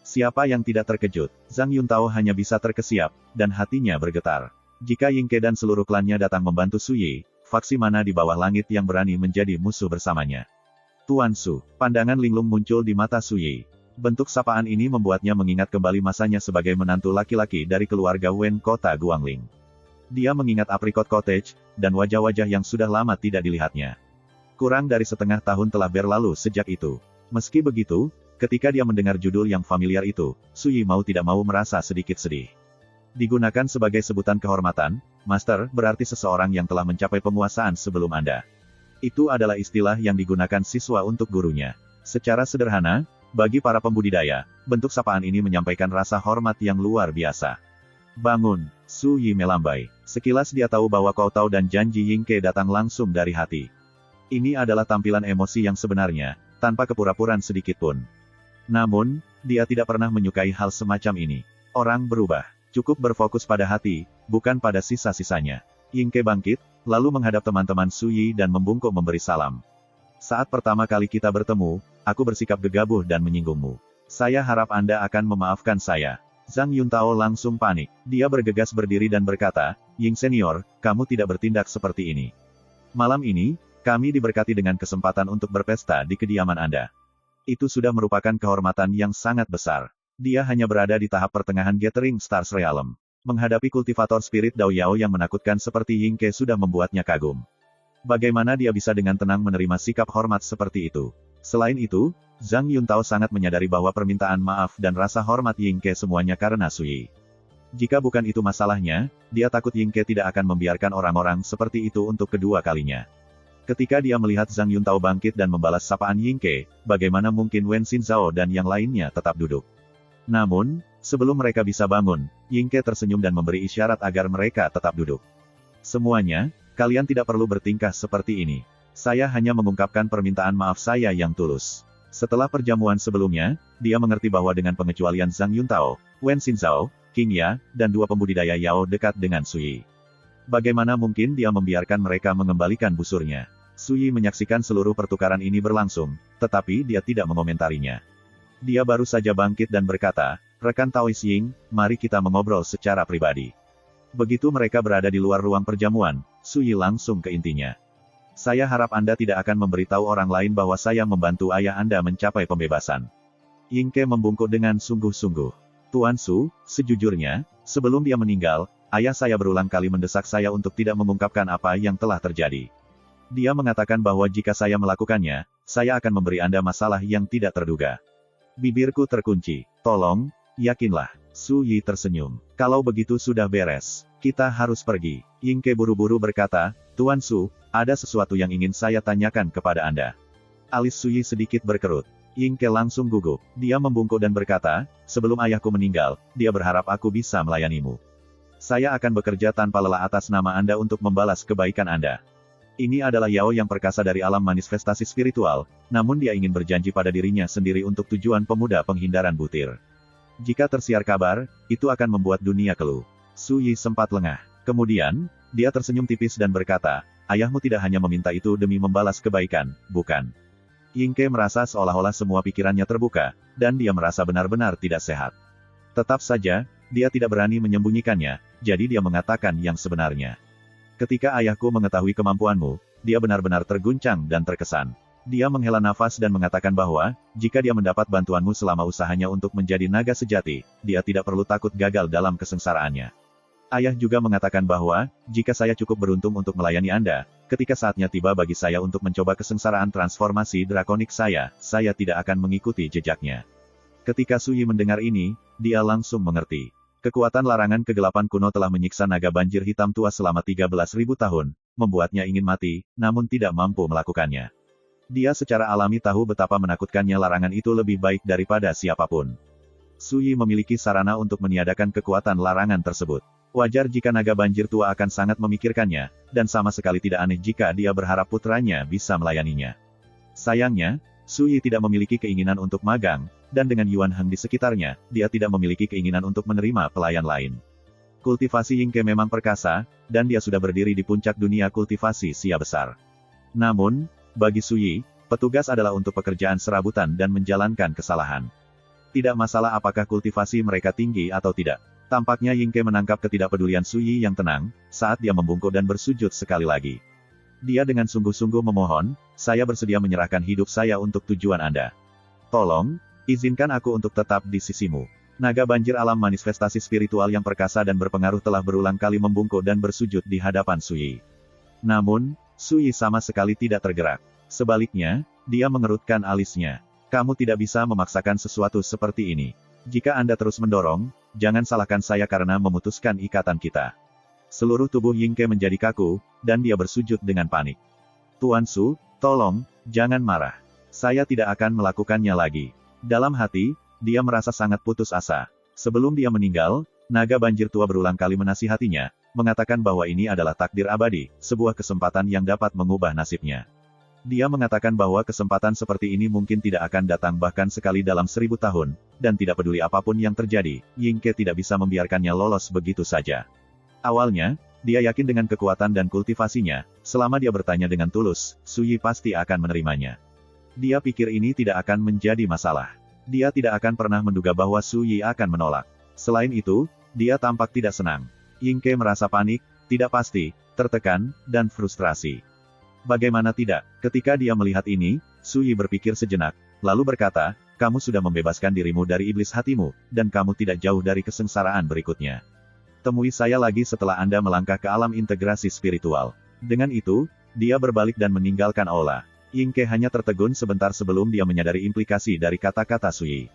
Siapa yang tidak terkejut? Zhang Yuntao hanya bisa terkesiap, dan hatinya bergetar. Jika Yingke dan seluruh klannya datang membantu Sui, faksi mana di bawah langit yang berani menjadi musuh bersamanya? Tuan Su, pandangan linglung muncul di mata Sui. Bentuk sapaan ini membuatnya mengingat kembali masanya sebagai menantu laki-laki dari keluarga Wen kota Guangling. Dia mengingat Apricot Cottage, dan wajah-wajah yang sudah lama tidak dilihatnya. Kurang dari setengah tahun telah berlalu sejak itu. Meski begitu, ketika dia mendengar judul yang familiar itu, Sui mau tidak mau merasa sedikit sedih. Digunakan sebagai sebutan kehormatan, Master berarti seseorang yang telah mencapai penguasaan sebelum Anda. Itu adalah istilah yang digunakan siswa untuk gurunya. Secara sederhana, bagi para pembudidaya, bentuk sapaan ini menyampaikan rasa hormat yang luar biasa. Bangun, Sui melambai. Sekilas dia tahu bahwa Kau Tao dan janji Yingke datang langsung dari hati. Ini adalah tampilan emosi yang sebenarnya, tanpa kepura-puraan sedikit pun. Namun, dia tidak pernah menyukai hal semacam ini. Orang berubah. Cukup berfokus pada hati, bukan pada sisa-sisanya. Yingke bangkit, lalu menghadap teman-teman Sui dan membungkuk memberi salam. Saat pertama kali kita bertemu, aku bersikap gegabah dan menyinggungmu. Saya harap Anda akan memaafkan saya. Zhang Yuntao langsung panik. Dia bergegas berdiri dan berkata, Ying Senior, kamu tidak bertindak seperti ini. Malam ini, kami diberkati dengan kesempatan untuk berpesta di kediaman Anda. Itu sudah merupakan kehormatan yang sangat besar. Dia hanya berada di tahap pertengahan Gathering Stars Realm. Menghadapi kultivator spirit Dao Yao yang menakutkan seperti Yingke sudah membuatnya kagum. Bagaimana dia bisa dengan tenang menerima sikap hormat seperti itu? Selain itu, Zhang Yuntao sangat menyadari bahwa permintaan maaf dan rasa hormat Yingke semuanya karena Sui. Jika bukan itu masalahnya, dia takut Yingke tidak akan membiarkan orang-orang seperti itu untuk kedua kalinya. Ketika dia melihat Zhang Yuntao bangkit dan membalas sapaan Yingke, bagaimana mungkin Wen Xinzhao dan yang lainnya tetap duduk? Namun, sebelum mereka bisa bangun, Yingke tersenyum dan memberi isyarat agar mereka tetap duduk. Semuanya, kalian tidak perlu bertingkah seperti ini. Saya hanya mengungkapkan permintaan maaf saya yang tulus. Setelah perjamuan sebelumnya, dia mengerti bahwa dengan pengecualian Zhang Yuntao, Wen Xinzhao, King Ya, dan 2 pembudidaya Yao dekat dengan Sui. Bagaimana mungkin dia membiarkan mereka mengembalikan busurnya? Suyi menyaksikan seluruh pertukaran ini berlangsung, tetapi dia tidak mengomentarinya. Dia baru saja bangkit dan berkata, "Rekan Taois Ying, mari kita mengobrol secara pribadi." Begitu mereka berada di luar ruang perjamuan, Suyi langsung ke intinya. "Saya harap Anda tidak akan memberitahu orang lain bahwa saya membantu ayah Anda mencapai pembebasan." Ying Ke membungkuk dengan sungguh-sungguh. "Tuan Su, sejujurnya, sebelum dia meninggal, ayah saya berulang kali mendesak saya untuk tidak mengungkapkan apa yang telah terjadi. Dia mengatakan bahwa jika saya melakukannya, saya akan memberi Anda masalah yang tidak terduga." Bibirku terkunci. "Tolong, yakinlah." Su Yi tersenyum. "Kalau begitu sudah beres. Kita harus pergi." Ying Ke buru-buru berkata, "Tuan Su, ada sesuatu yang ingin saya tanyakan kepada Anda." Alis Su Yi sedikit berkerut. Ying Ke langsung gugup. Dia membungkuk dan berkata, "Sebelum ayahku meninggal, dia berharap aku bisa melayanimu. Saya akan bekerja tanpa lelah atas nama Anda untuk membalas kebaikan Anda." Ini adalah Yao yang perkasa dari alam manifestasi spiritual, namun dia ingin berjanji pada dirinya sendiri untuk tujuan pemuda penghindaran butir. Jika tersiar kabar, itu akan membuat dunia keluh. Su Yi sempat lengah. Kemudian, dia tersenyum tipis dan berkata, "Ayahmu tidak hanya meminta itu demi membalas kebaikan, bukan?" Ying Ke merasa seolah-olah semua pikirannya terbuka, dan dia merasa benar-benar tidak sehat. Tetap saja, dia tidak berani menyembunyikannya, jadi dia mengatakan yang sebenarnya. "Ketika ayahku mengetahui kemampuanmu, dia benar-benar terguncang dan terkesan. Dia menghela nafas dan mengatakan bahwa, jika dia mendapat bantuanmu selama usahanya untuk menjadi naga sejati, dia tidak perlu takut gagal dalam kesengsaraannya. Ayah juga mengatakan bahwa, jika saya cukup beruntung untuk melayani Anda, ketika saatnya tiba bagi saya untuk mencoba kesengsaraan transformasi drakonik saya tidak akan mengikuti jejaknya." Ketika Su Yi mendengar ini, dia langsung mengerti. Kekuatan larangan kegelapan kuno telah menyiksa naga banjir hitam tua selama 13.000 tahun, membuatnya ingin mati, namun tidak mampu melakukannya. Dia secara alami tahu betapa menakutkannya larangan itu lebih baik daripada siapapun. Su Yi memiliki sarana untuk meniadakan kekuatan larangan tersebut. Wajar jika naga banjir tua akan sangat memikirkannya, dan sama sekali tidak aneh jika dia berharap putranya bisa melayaninya. Sayangnya, Su Yi tidak memiliki keinginan untuk magang, dan dengan Yuan Heng di sekitarnya, dia tidak memiliki keinginan untuk menerima pelayan lain. Kultivasi Ying Ke memang perkasa, dan dia sudah berdiri di puncak dunia kultivasi sia besar. Namun, bagi Su Yi, petugas adalah untuk pekerjaan serabutan dan menjalankan kesalahan. Tidak masalah apakah kultivasi mereka tinggi atau tidak. Tampaknya Ying Ke menangkap ketidakpedulian Su Yi yang tenang, saat dia membungkuk dan bersujud sekali lagi. Dia dengan sungguh-sungguh memohon, "Saya bersedia menyerahkan hidup saya untuk tujuan Anda. Tolong, izinkan aku untuk tetap di sisimu." Naga banjir alam manifestasi spiritual yang perkasa dan berpengaruh telah berulang kali membungkuk dan bersujud di hadapan Su Yi. Namun, Su Yi sama sekali tidak tergerak. Sebaliknya, dia mengerutkan alisnya. "Kamu tidak bisa memaksakan sesuatu seperti ini. Jika Anda terus mendorong, jangan salahkan saya karena memutuskan ikatan kita." Seluruh tubuh Ying Ke menjadi kaku, dan dia bersujud dengan panik. "Tuan Su, tolong, jangan marah. Saya tidak akan melakukannya lagi." Dalam hati, dia merasa sangat putus asa. Sebelum dia meninggal, naga banjir tua berulang kali menasihatinya, mengatakan bahwa ini adalah takdir abadi, sebuah kesempatan yang dapat mengubah nasibnya. Dia mengatakan bahwa kesempatan seperti ini mungkin tidak akan datang bahkan sekali dalam 1000 tahun, dan tidak peduli apapun yang terjadi, Ying Ke tidak bisa membiarkannya lolos begitu saja. Awalnya, dia yakin dengan kekuatan dan kultivasinya, selama dia bertanya dengan tulus, Su Yi pasti akan menerimanya. Dia pikir ini tidak akan menjadi masalah. Dia tidak akan pernah menduga bahwa Su Yi akan menolak. Selain itu, dia tampak tidak senang. Ying Ke merasa panik, tidak pasti, tertekan, dan frustrasi. Bagaimana tidak, ketika dia melihat ini, Su Yi berpikir sejenak, lalu berkata, "Kamu sudah membebaskan dirimu dari iblis hatimu, dan kamu tidak jauh dari kesengsaraan berikutnya. Temui saya lagi setelah Anda melangkah ke alam integrasi spiritual." Dengan itu, dia berbalik dan meninggalkan aula. Ying Ke hanya tertegun sebentar sebelum dia menyadari implikasi dari kata-kata Su Yi.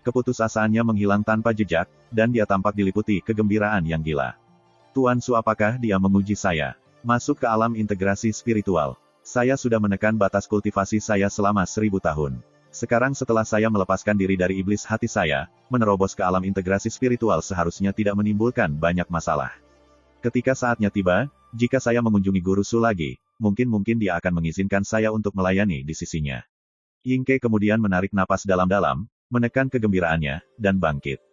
Keputusasaannya menghilang tanpa jejak, dan dia tampak diliputi kegembiraan yang gila. "Tuan Su, apakah dia menguji saya? Masuk ke alam integrasi spiritual. Saya sudah menekan batas kultivasi saya selama 1000 tahun. Sekarang setelah saya melepaskan diri dari iblis hati saya, menerobos ke alam integrasi spiritual seharusnya tidak menimbulkan banyak masalah. Ketika saatnya tiba, jika saya mengunjungi Guru Su lagi, mungkin dia akan mengizinkan saya untuk melayani di sisinya." Ying Ke kemudian menarik napas dalam-dalam, menekan kegembiraannya, dan bangkit.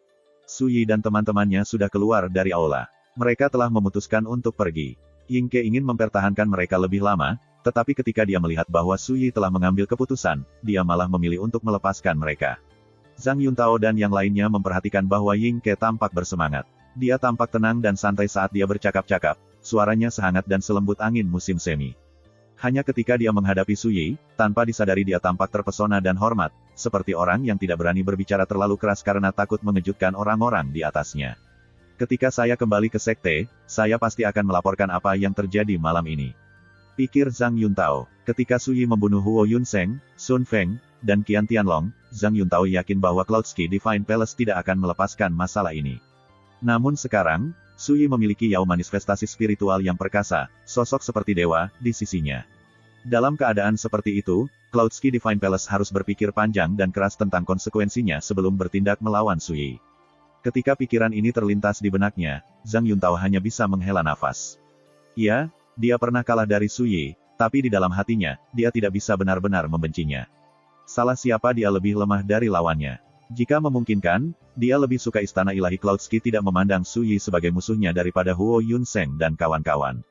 Su Yi dan teman-temannya sudah keluar dari aula. Mereka telah memutuskan untuk pergi. Yingke ingin mempertahankan mereka lebih lama, tetapi ketika dia melihat bahwa Su Yi telah mengambil keputusan, dia malah memilih untuk melepaskan mereka. Zhang Yuntao dan yang lainnya memperhatikan bahwa Yingke tampak bersemangat. Dia tampak tenang dan santai saat dia bercakap-cakap, suaranya sehangat dan selembut angin musim semi. Hanya ketika dia menghadapi Su Yi, tanpa disadari dia tampak terpesona dan hormat, seperti orang yang tidak berani berbicara terlalu keras karena takut mengejutkan orang-orang di atasnya. Ketika saya kembali ke sekte, saya pasti akan melaporkan apa yang terjadi malam ini. Pikir Zhang Yuntao. Ketika Su Yi membunuh Huo Yunseng, Sun Feng, dan Qian Tianlong, Zhang Yuntao yakin bahwa Cloudski Divine Palace tidak akan melepaskan masalah ini. Namun sekarang, Su Yi memiliki Yao manifestasi spiritual yang perkasa, sosok seperti dewa, di sisinya. Dalam keadaan seperti itu, Cloudski Divine Palace harus berpikir panjang dan keras tentang konsekuensinya sebelum bertindak melawan Su Yi. Ketika pikiran ini terlintas di benaknya, Zhang Yuntao hanya bisa menghela nafas. Ya, dia pernah kalah dari Su Yi, tapi di dalam hatinya, dia tidak bisa benar-benar membencinya. Salah siapa dia lebih lemah dari lawannya. Jika memungkinkan, dia lebih suka Istana Ilahi Cloudski tidak memandang Su Yi sebagai musuhnya daripada Huo Yunseng dan kawan-kawan.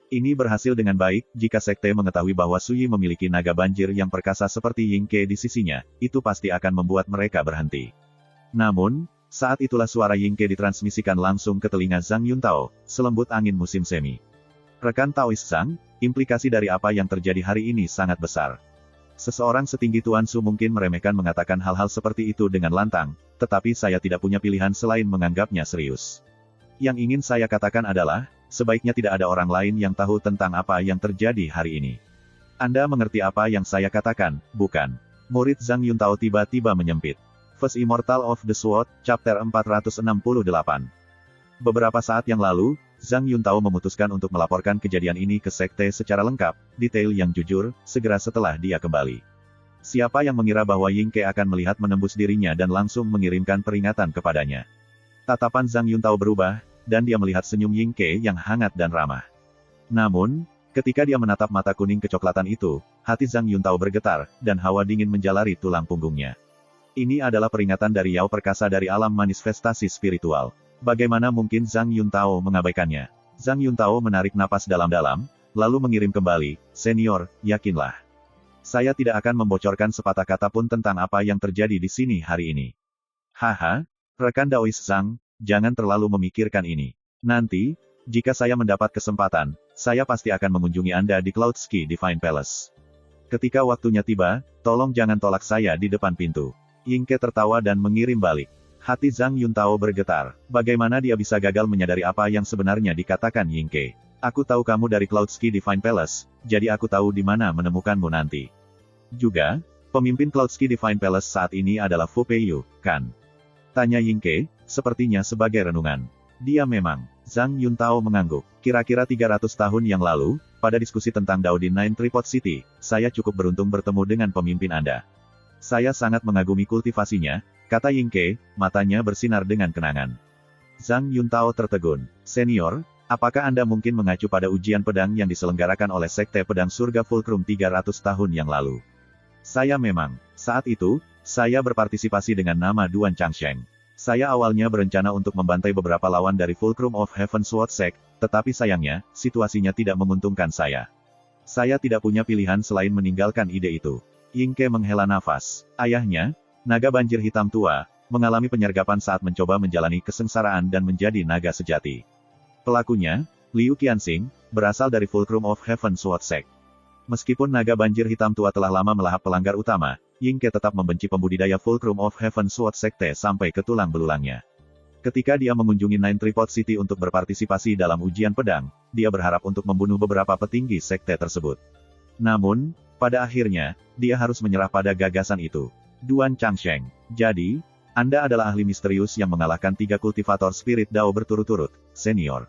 Ini berhasil dengan baik, jika sekte mengetahui bahwa Su Yi memiliki naga banjir yang perkasa seperti Yingke di sisinya, itu pasti akan membuat mereka berhenti. Namun, saat itulah suara Yingke ditransmisikan langsung ke telinga Zhang Yuntao, selembut angin musim semi. Rekan Taois Zhang, implikasi dari apa yang terjadi hari ini sangat besar. Seseorang setinggi Tuan Su mungkin meremehkan mengatakan hal-hal seperti itu dengan lantang, tetapi saya tidak punya pilihan selain menganggapnya serius. Yang ingin saya katakan adalah, sebaiknya tidak ada orang lain yang tahu tentang apa yang terjadi hari ini. Anda mengerti apa yang saya katakan, bukan? Murid Zhang Yuntao tiba-tiba menyempit. First Immortal of the Sword, Chapter 468. Beberapa saat yang lalu, Zhang Yuntao memutuskan untuk melaporkan kejadian ini ke sekte secara lengkap, detail yang jujur, segera setelah dia kembali. Siapa yang mengira bahwa Yingke akan melihat menembus dirinya dan langsung mengirimkan peringatan kepadanya. Tatapan Zhang Yuntao berubah, dan dia melihat senyum Yingke yang hangat dan ramah. Namun, ketika dia menatap mata kuning kecoklatan itu, hati Zhang Yuntao bergetar, dan hawa dingin menjalari tulang punggungnya. Ini adalah peringatan dari Yao perkasa dari alam manifestasi spiritual. Bagaimana mungkin Zhang Yuntao mengabaikannya? Zhang Yuntao menarik napas dalam-dalam, lalu mengirim kembali, "Senior, yakinlah. Saya tidak akan membocorkan sepatah kata pun tentang apa yang terjadi di sini hari ini." Haha, rekan Daois Zhang, jangan terlalu memikirkan ini. Nanti, jika saya mendapat kesempatan, saya pasti akan mengunjungi Anda di Cloudski Divine Palace. Ketika waktunya tiba, tolong jangan tolak saya di depan pintu. Yingke tertawa dan mengirim balik. Hati Zhang Yuntao bergetar. Bagaimana dia bisa gagal menyadari apa yang sebenarnya dikatakan Yingke? Aku tahu kamu dari Cloudski Divine Palace, jadi aku tahu di mana menemukanmu nanti. Juga, pemimpin Cloudski Divine Palace saat ini adalah Fu Peiyu, kan? Tanya Yingke, sepertinya sebagai renungan. Dia memang. Zhang Yuntao mengangguk. Kira-kira 300 tahun yang lalu, pada diskusi tentang Dao di Nine Tripod City, saya cukup beruntung bertemu dengan pemimpin Anda. Saya sangat mengagumi kultivasinya, kata Yingke, matanya bersinar dengan kenangan. Zhang Yuntao tertegun. Senior, apakah Anda mungkin mengacu pada ujian pedang yang diselenggarakan oleh Sekte Pedang Surga Fulcrum 300 tahun yang lalu? Saya memang. Saat itu, saya berpartisipasi dengan nama Duan Changsheng. Saya awalnya berencana untuk membantai beberapa lawan dari Fulcrum of Heaven Sword Sect, tetapi sayangnya, situasinya tidak menguntungkan saya. Saya tidak punya pilihan selain meninggalkan ide itu. Yingke menghela nafas. Ayahnya, naga banjir hitam tua, mengalami penyergapan saat mencoba menjalani kesengsaraan dan menjadi naga sejati. Pelakunya, Liu Qianxing, berasal dari Fulcrum of Heaven Sword Sect. Meskipun naga banjir hitam tua telah lama melahap pelanggar utama, Yingke tetap membenci pembudidaya Fulcrum of Heaven Sword Sekte sampai ke tulang belulangnya. Ketika dia mengunjungi Nine Tripod City untuk berpartisipasi dalam ujian pedang, dia berharap untuk membunuh beberapa petinggi sekte tersebut. Namun, pada akhirnya, dia harus menyerah pada gagasan itu. Duan Changsheng. Jadi, Anda adalah ahli misterius yang mengalahkan 3 kultivator spirit Dao berturut-turut, senior.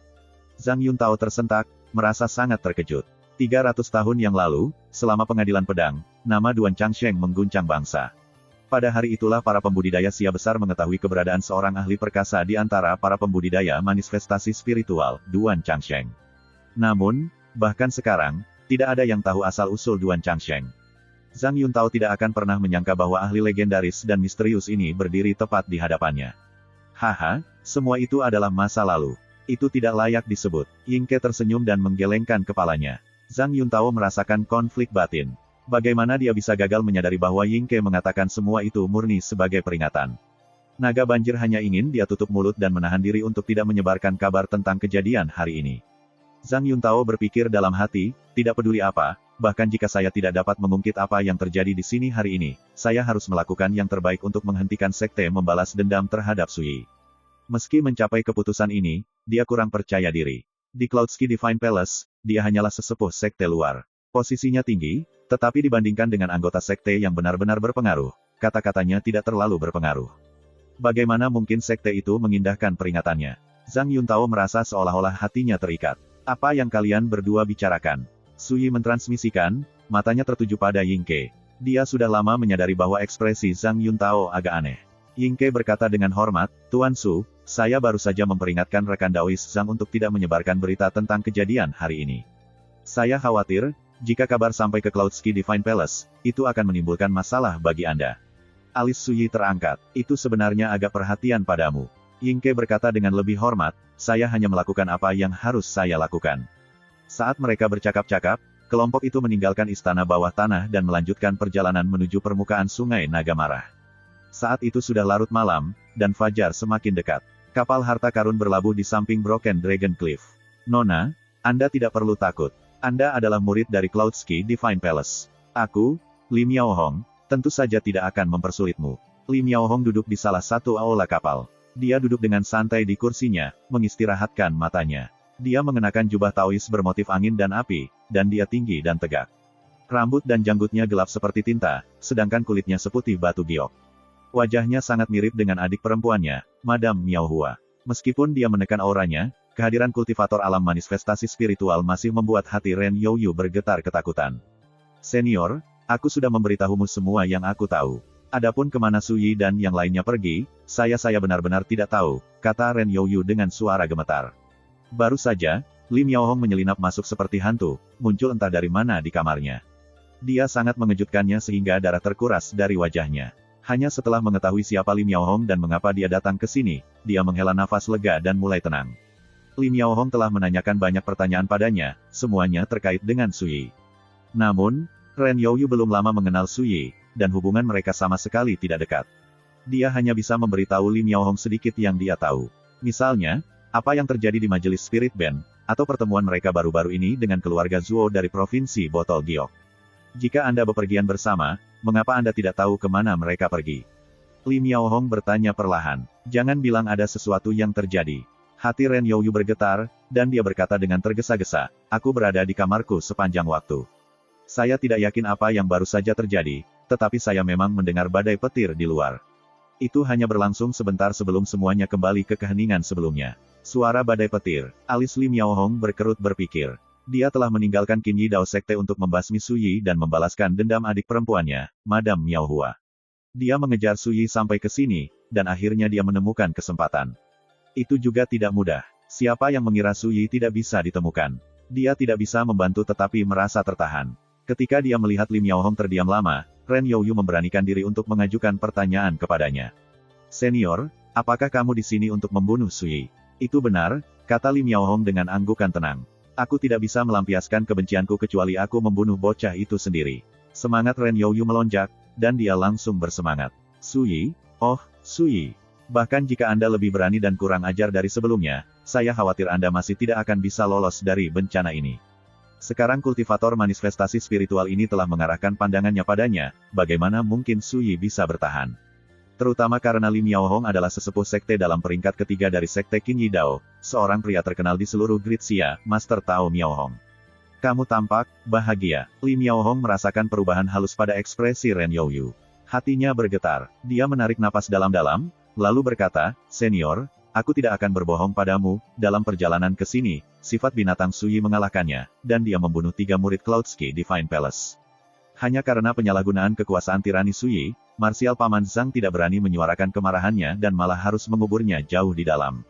Zhang Yuntao tersentak, merasa sangat terkejut. 300 tahun yang lalu, selama pengadilan pedang, nama Duan Changsheng mengguncang bangsa. Pada hari itulah para pembudidaya sia besar mengetahui keberadaan seorang ahli perkasa di antara para pembudidaya manifestasi spiritual, Duan Changsheng. Namun, bahkan sekarang, tidak ada yang tahu asal-usul Duan Changsheng. Zhang Yuntao tidak akan pernah menyangka bahwa ahli legendaris dan misterius ini berdiri tepat di hadapannya. Haha, semua itu adalah masa lalu. Itu tidak layak disebut. Yingke tersenyum dan menggelengkan kepalanya. Zhang Yuntao merasakan konflik batin. Bagaimana dia bisa gagal menyadari bahwa Yingke mengatakan semua itu murni sebagai peringatan. Naga banjir hanya ingin dia tutup mulut dan menahan diri untuk tidak menyebarkan kabar tentang kejadian hari ini. Zhang Yuntao berpikir dalam hati, tidak peduli apa, bahkan jika saya tidak dapat mengungkit apa yang terjadi di sini hari ini, saya harus melakukan yang terbaik untuk menghentikan sekte membalas dendam terhadap Sui. Meski mencapai keputusan ini, dia kurang percaya diri. Di Cloudski Divine Palace, dia hanyalah sesepuh sekte luar. Posisinya tinggi, tetapi dibandingkan dengan anggota sekte yang benar-benar berpengaruh, kata-katanya tidak terlalu berpengaruh. Bagaimana mungkin sekte itu mengindahkan peringatannya? Zhang Yuntao merasa seolah-olah hatinya terikat. Apa yang kalian berdua bicarakan? Sui mentransmisikan, matanya tertuju pada Yingke. Dia sudah lama menyadari bahwa ekspresi Zhang Yuntao agak aneh. Yingke berkata dengan hormat, Tuan Su, saya baru saja memperingatkan rekan Daois Zhang untuk tidak menyebarkan berita tentang kejadian hari ini. Saya khawatir, jika kabar sampai ke Cloudski Divine Palace, itu akan menimbulkan masalah bagi Anda. Alis Sui terangkat, itu sebenarnya agak perhatian padamu. Yingke berkata dengan lebih hormat, saya hanya melakukan apa yang harus saya lakukan. Saat mereka bercakap-cakap, kelompok itu meninggalkan istana bawah tanah dan melanjutkan perjalanan menuju permukaan sungai Naga Marah. Saat itu sudah larut malam, dan fajar semakin dekat. Kapal harta karun berlabuh di samping Broken Dragon Cliff. Nona, Anda tidak perlu takut. Anda adalah murid dari Cloudski Divine Palace. Aku, Lim Yaohong, tentu saja tidak akan mempersulitmu. Lim Yaohong duduk di salah satu aula kapal. Dia duduk dengan santai di kursinya, mengistirahatkan matanya. Dia mengenakan jubah Taois bermotif angin dan api, dan dia tinggi dan tegak. Rambut dan janggutnya gelap seperti tinta, sedangkan kulitnya seputih batu giok. Wajahnya sangat mirip dengan adik perempuannya, Madame Miao Hua. Meskipun dia menekan auranya, kehadiran kultivator alam manifestasi spiritual masih membuat hati Ren Youyu bergetar ketakutan. Senior, aku sudah memberitahumu semua yang aku tahu. Adapun kemana Sui dan yang lainnya pergi, saya benar-benar tidak tahu, kata Ren Youyu dengan suara gemetar. Baru saja, Lim Yaohong menyelinap masuk seperti hantu, muncul entah dari mana di kamarnya. Dia sangat mengejutkannya sehingga darah terkuras dari wajahnya. Hanya setelah mengetahui siapa Lim Yaohong dan mengapa dia datang ke sini, dia menghela nafas lega dan mulai tenang. Lim Yaohong telah menanyakan banyak pertanyaan padanya, semuanya terkait dengan Sui. Namun, Ren Youyu belum lama mengenal Sui, dan hubungan mereka sama sekali tidak dekat. Dia hanya bisa memberitahu Lim Yaohong sedikit yang dia tahu. Misalnya, apa yang terjadi di majelis Spirit Band, atau pertemuan mereka baru-baru ini dengan keluarga Zuo dari Provinsi Botol Giok. Jika Anda bepergian bersama, mengapa Anda tidak tahu kemana mereka pergi? Lim Yaohong bertanya perlahan. Jangan bilang ada sesuatu yang terjadi. Hati Ren Youyu bergetar, dan dia berkata dengan tergesa-gesa, aku berada di kamarku sepanjang waktu. Saya tidak yakin apa yang baru saja terjadi, tetapi saya memang mendengar badai petir di luar. Itu hanya berlangsung sebentar sebelum semuanya kembali ke keheningan sebelumnya. Suara badai petir, alis Lim Yaohong berkerut berpikir. Dia telah meninggalkan Qinyi Dao Sekte untuk membasmi Sui dan membalaskan dendam adik perempuannya, Madame Miao Hua. Dia mengejar Sui sampai ke sini, dan akhirnya dia menemukan kesempatan. Itu juga tidak mudah. Siapa yang mengira Sui tidak bisa ditemukan? Dia tidak bisa membantu tetapi merasa tertahan. Ketika dia melihat Lim Yaohong terdiam lama, Ren Youyu memberanikan diri untuk mengajukan pertanyaan kepadanya. Senior, apakah kamu di sini untuk membunuh Sui? Itu benar, kata Lim Yaohong dengan anggukan tenang. Aku tidak bisa melampiaskan kebencianku kecuali aku membunuh bocah itu sendiri. Semangat Ren Youyu melonjak, dan dia langsung bersemangat. Sui, oh, Sui. Bahkan jika Anda lebih berani dan kurang ajar dari sebelumnya, saya khawatir Anda masih tidak akan bisa lolos dari bencana ini. Sekarang kultivator manifestasi spiritual ini telah mengarahkan pandangannya padanya, bagaimana mungkin Sui bisa bertahan? Terutama karena Lim Yaohong adalah sesepuh sekte dalam peringkat ketiga dari sekte Qinyi Dao, seorang pria terkenal di seluruh Great Xia, Master Tao Miaohong. Kamu tampak bahagia. Lim Yaohong merasakan perubahan halus pada ekspresi Ren Youyu. Hatinya bergetar. Dia menarik napas dalam-dalam, lalu berkata, Senior, aku tidak akan berbohong padamu, dalam perjalanan ke sini, sifat binatang Sui mengalahkannya, dan dia membunuh 3 murid Cloudski Divine Palace. Hanya karena penyalahgunaan kekuasaan tirani Sui, Marsial Paman Zhang tidak berani menyuarakan kemarahannya dan malah harus menguburnya jauh di dalam.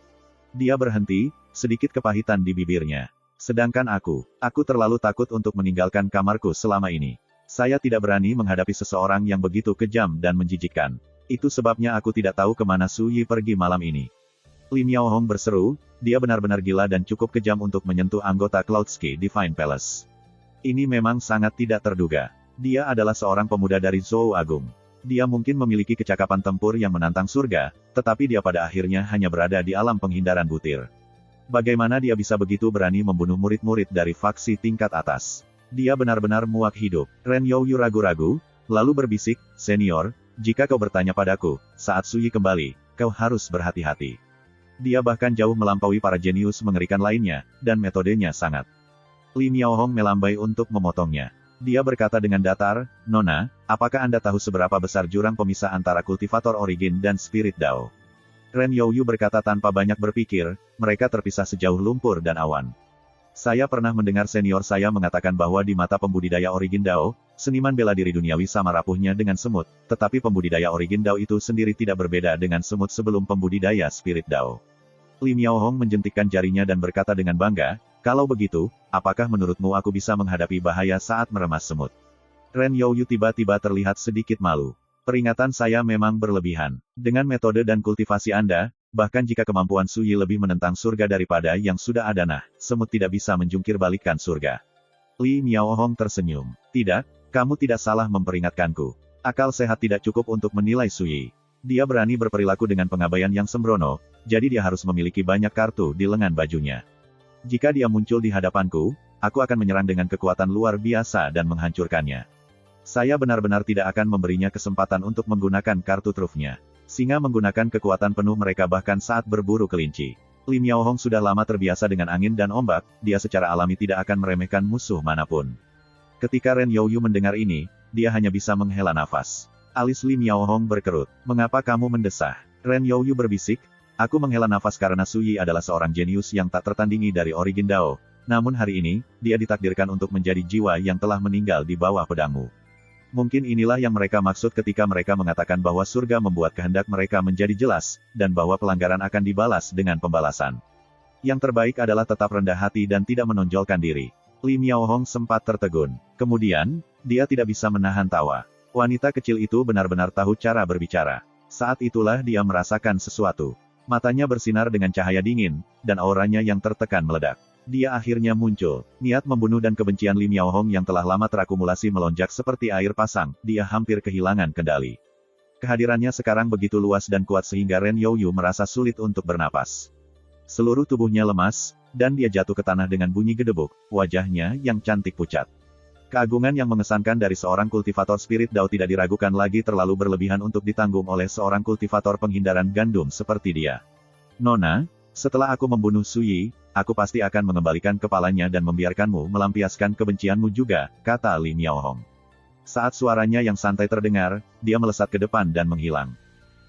Dia berhenti, sedikit kepahitan di bibirnya. Sedangkan aku terlalu takut untuk meninggalkan kamarku selama ini. Saya tidak berani menghadapi seseorang yang begitu kejam dan menjijikkan. Itu sebabnya aku tidak tahu kemana Sui pergi malam ini. Li Miaohong berseru, dia benar-benar gila dan cukup kejam untuk menyentuh anggota Cloudsky Divine Palace. Ini memang sangat tidak terduga. Dia adalah seorang pemuda dari Zhou Agung. Dia mungkin memiliki kecakapan tempur yang menantang surga, tetapi dia pada akhirnya hanya berada di alam penghindaran butir. Bagaimana dia bisa begitu berani membunuh murid-murid dari faksi tingkat atas? Dia benar-benar muak hidup. Ren Youyu ragu-ragu, lalu berbisik, "Senior, jika kau bertanya padaku, saat Suyi kembali, kau harus berhati-hati." Dia bahkan jauh melampaui para jenius mengerikan lainnya, dan metodenya sangat. Li Miaohong melambai untuk memotongnya. Dia berkata dengan datar, "Nona, apakah Anda tahu seberapa besar jurang pemisah antara kultivator origin dan spirit Dao?" Ren Youyu berkata tanpa banyak berpikir, "Mereka terpisah sejauh lumpur dan awan." Saya pernah mendengar senior saya mengatakan bahwa di mata pembudidaya origin Dao, seniman bela diri duniawi sama rapuhnya dengan semut, tetapi pembudidaya origin Dao itu sendiri tidak berbeda dengan semut sebelum pembudidaya spirit Dao. Li Miaohong menjentikkan jarinya dan berkata dengan bangga, "Kalau begitu, apakah menurutmu aku bisa menghadapi bahaya saat meremas semut?" Ren Youyu tiba-tiba terlihat sedikit malu. "Peringatan saya memang berlebihan. Dengan metode dan kultivasi Anda, bahkan jika kemampuan Suyi lebih menentang surga daripada yang sudah ada, semut tidak bisa menjungkir balikkan surga." Li Miaohong tersenyum. "Tidak, kamu tidak salah memperingatkanku. Akal sehat tidak cukup untuk menilai Suyi. Dia berani berperilaku dengan pengabaian yang sembrono, jadi dia harus memiliki banyak kartu di lengan bajunya. Jika dia muncul di hadapanku, aku akan menyerang dengan kekuatan luar biasa dan menghancurkannya. Saya benar-benar tidak akan memberinya kesempatan untuk menggunakan kartu trufnya. Singa menggunakan kekuatan penuh mereka bahkan saat berburu kelinci. Li Miaohong sudah lama terbiasa dengan angin dan ombak, dia secara alami tidak akan meremehkan musuh manapun." Ketika Ren Youyu mendengar ini, dia hanya bisa menghela nafas. Alis Li Miaohong berkerut. "Mengapa kamu mendesah?" Ren Youyu berbisik, "Aku menghela nafas karena Suyi adalah seorang jenius yang tak tertandingi dari origin Dao. Namun hari ini, dia ditakdirkan untuk menjadi jiwa yang telah meninggal di bawah pedangmu. Mungkin inilah yang mereka maksud ketika mereka mengatakan bahwa surga membuat kehendak mereka menjadi jelas, dan bahwa pelanggaran akan dibalas dengan pembalasan. Yang terbaik adalah tetap rendah hati dan tidak menonjolkan diri." Li Miaohong sempat tertegun. Kemudian, dia tidak bisa menahan tawa. Wanita kecil itu benar-benar tahu cara berbicara. Saat itulah dia merasakan sesuatu. Matanya bersinar dengan cahaya dingin, dan auranya yang tertekan meledak. Dia akhirnya muncul. Niat membunuh dan kebencian Li Miaohong yang telah lama terakumulasi melonjak seperti air pasang, dia hampir kehilangan kendali. Kehadirannya sekarang begitu luas dan kuat sehingga Ren Youyu merasa sulit untuk bernapas. Seluruh tubuhnya lemas, dan dia jatuh ke tanah dengan bunyi gedebuk, wajahnya yang cantik pucat. Keagungan yang mengesankan dari seorang kultivator spirit Dao tidak diragukan lagi terlalu berlebihan untuk ditanggung oleh seorang kultivator penghindaran gandum seperti dia. "Nona, setelah aku membunuh Suyi, aku pasti akan mengembalikan kepalanya dan membiarkanmu melampiaskan kebencianmu juga," kata Li Miaohong. Saat suaranya yang santai terdengar, dia melesat ke depan dan menghilang.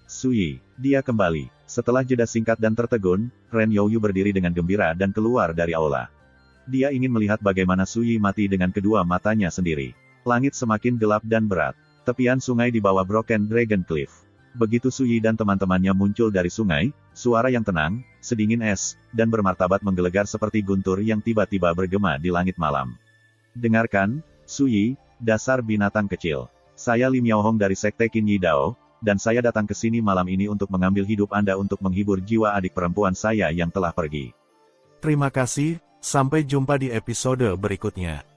"Suyi, dia kembali." Setelah jeda singkat dan tertegun, Ren Youyu berdiri dengan gembira dan keluar dari aula. Dia ingin melihat bagaimana Suyi mati dengan kedua matanya sendiri. Langit semakin gelap dan berat. Tepian sungai di bawah Broken Dragon Cliff. Begitu Suyi dan teman-temannya muncul dari sungai, suara yang tenang, sedingin es, dan bermartabat menggelegar seperti guntur yang tiba-tiba bergema di langit malam. "Dengarkan, Suyi, dasar binatang kecil. Saya Li Miaohong dari Sekte Qinyi Dao, dan saya datang ke sini malam ini untuk mengambil hidup Anda untuk menghibur jiwa adik perempuan saya yang telah pergi." Terima kasih. Sampai jumpa di episode berikutnya.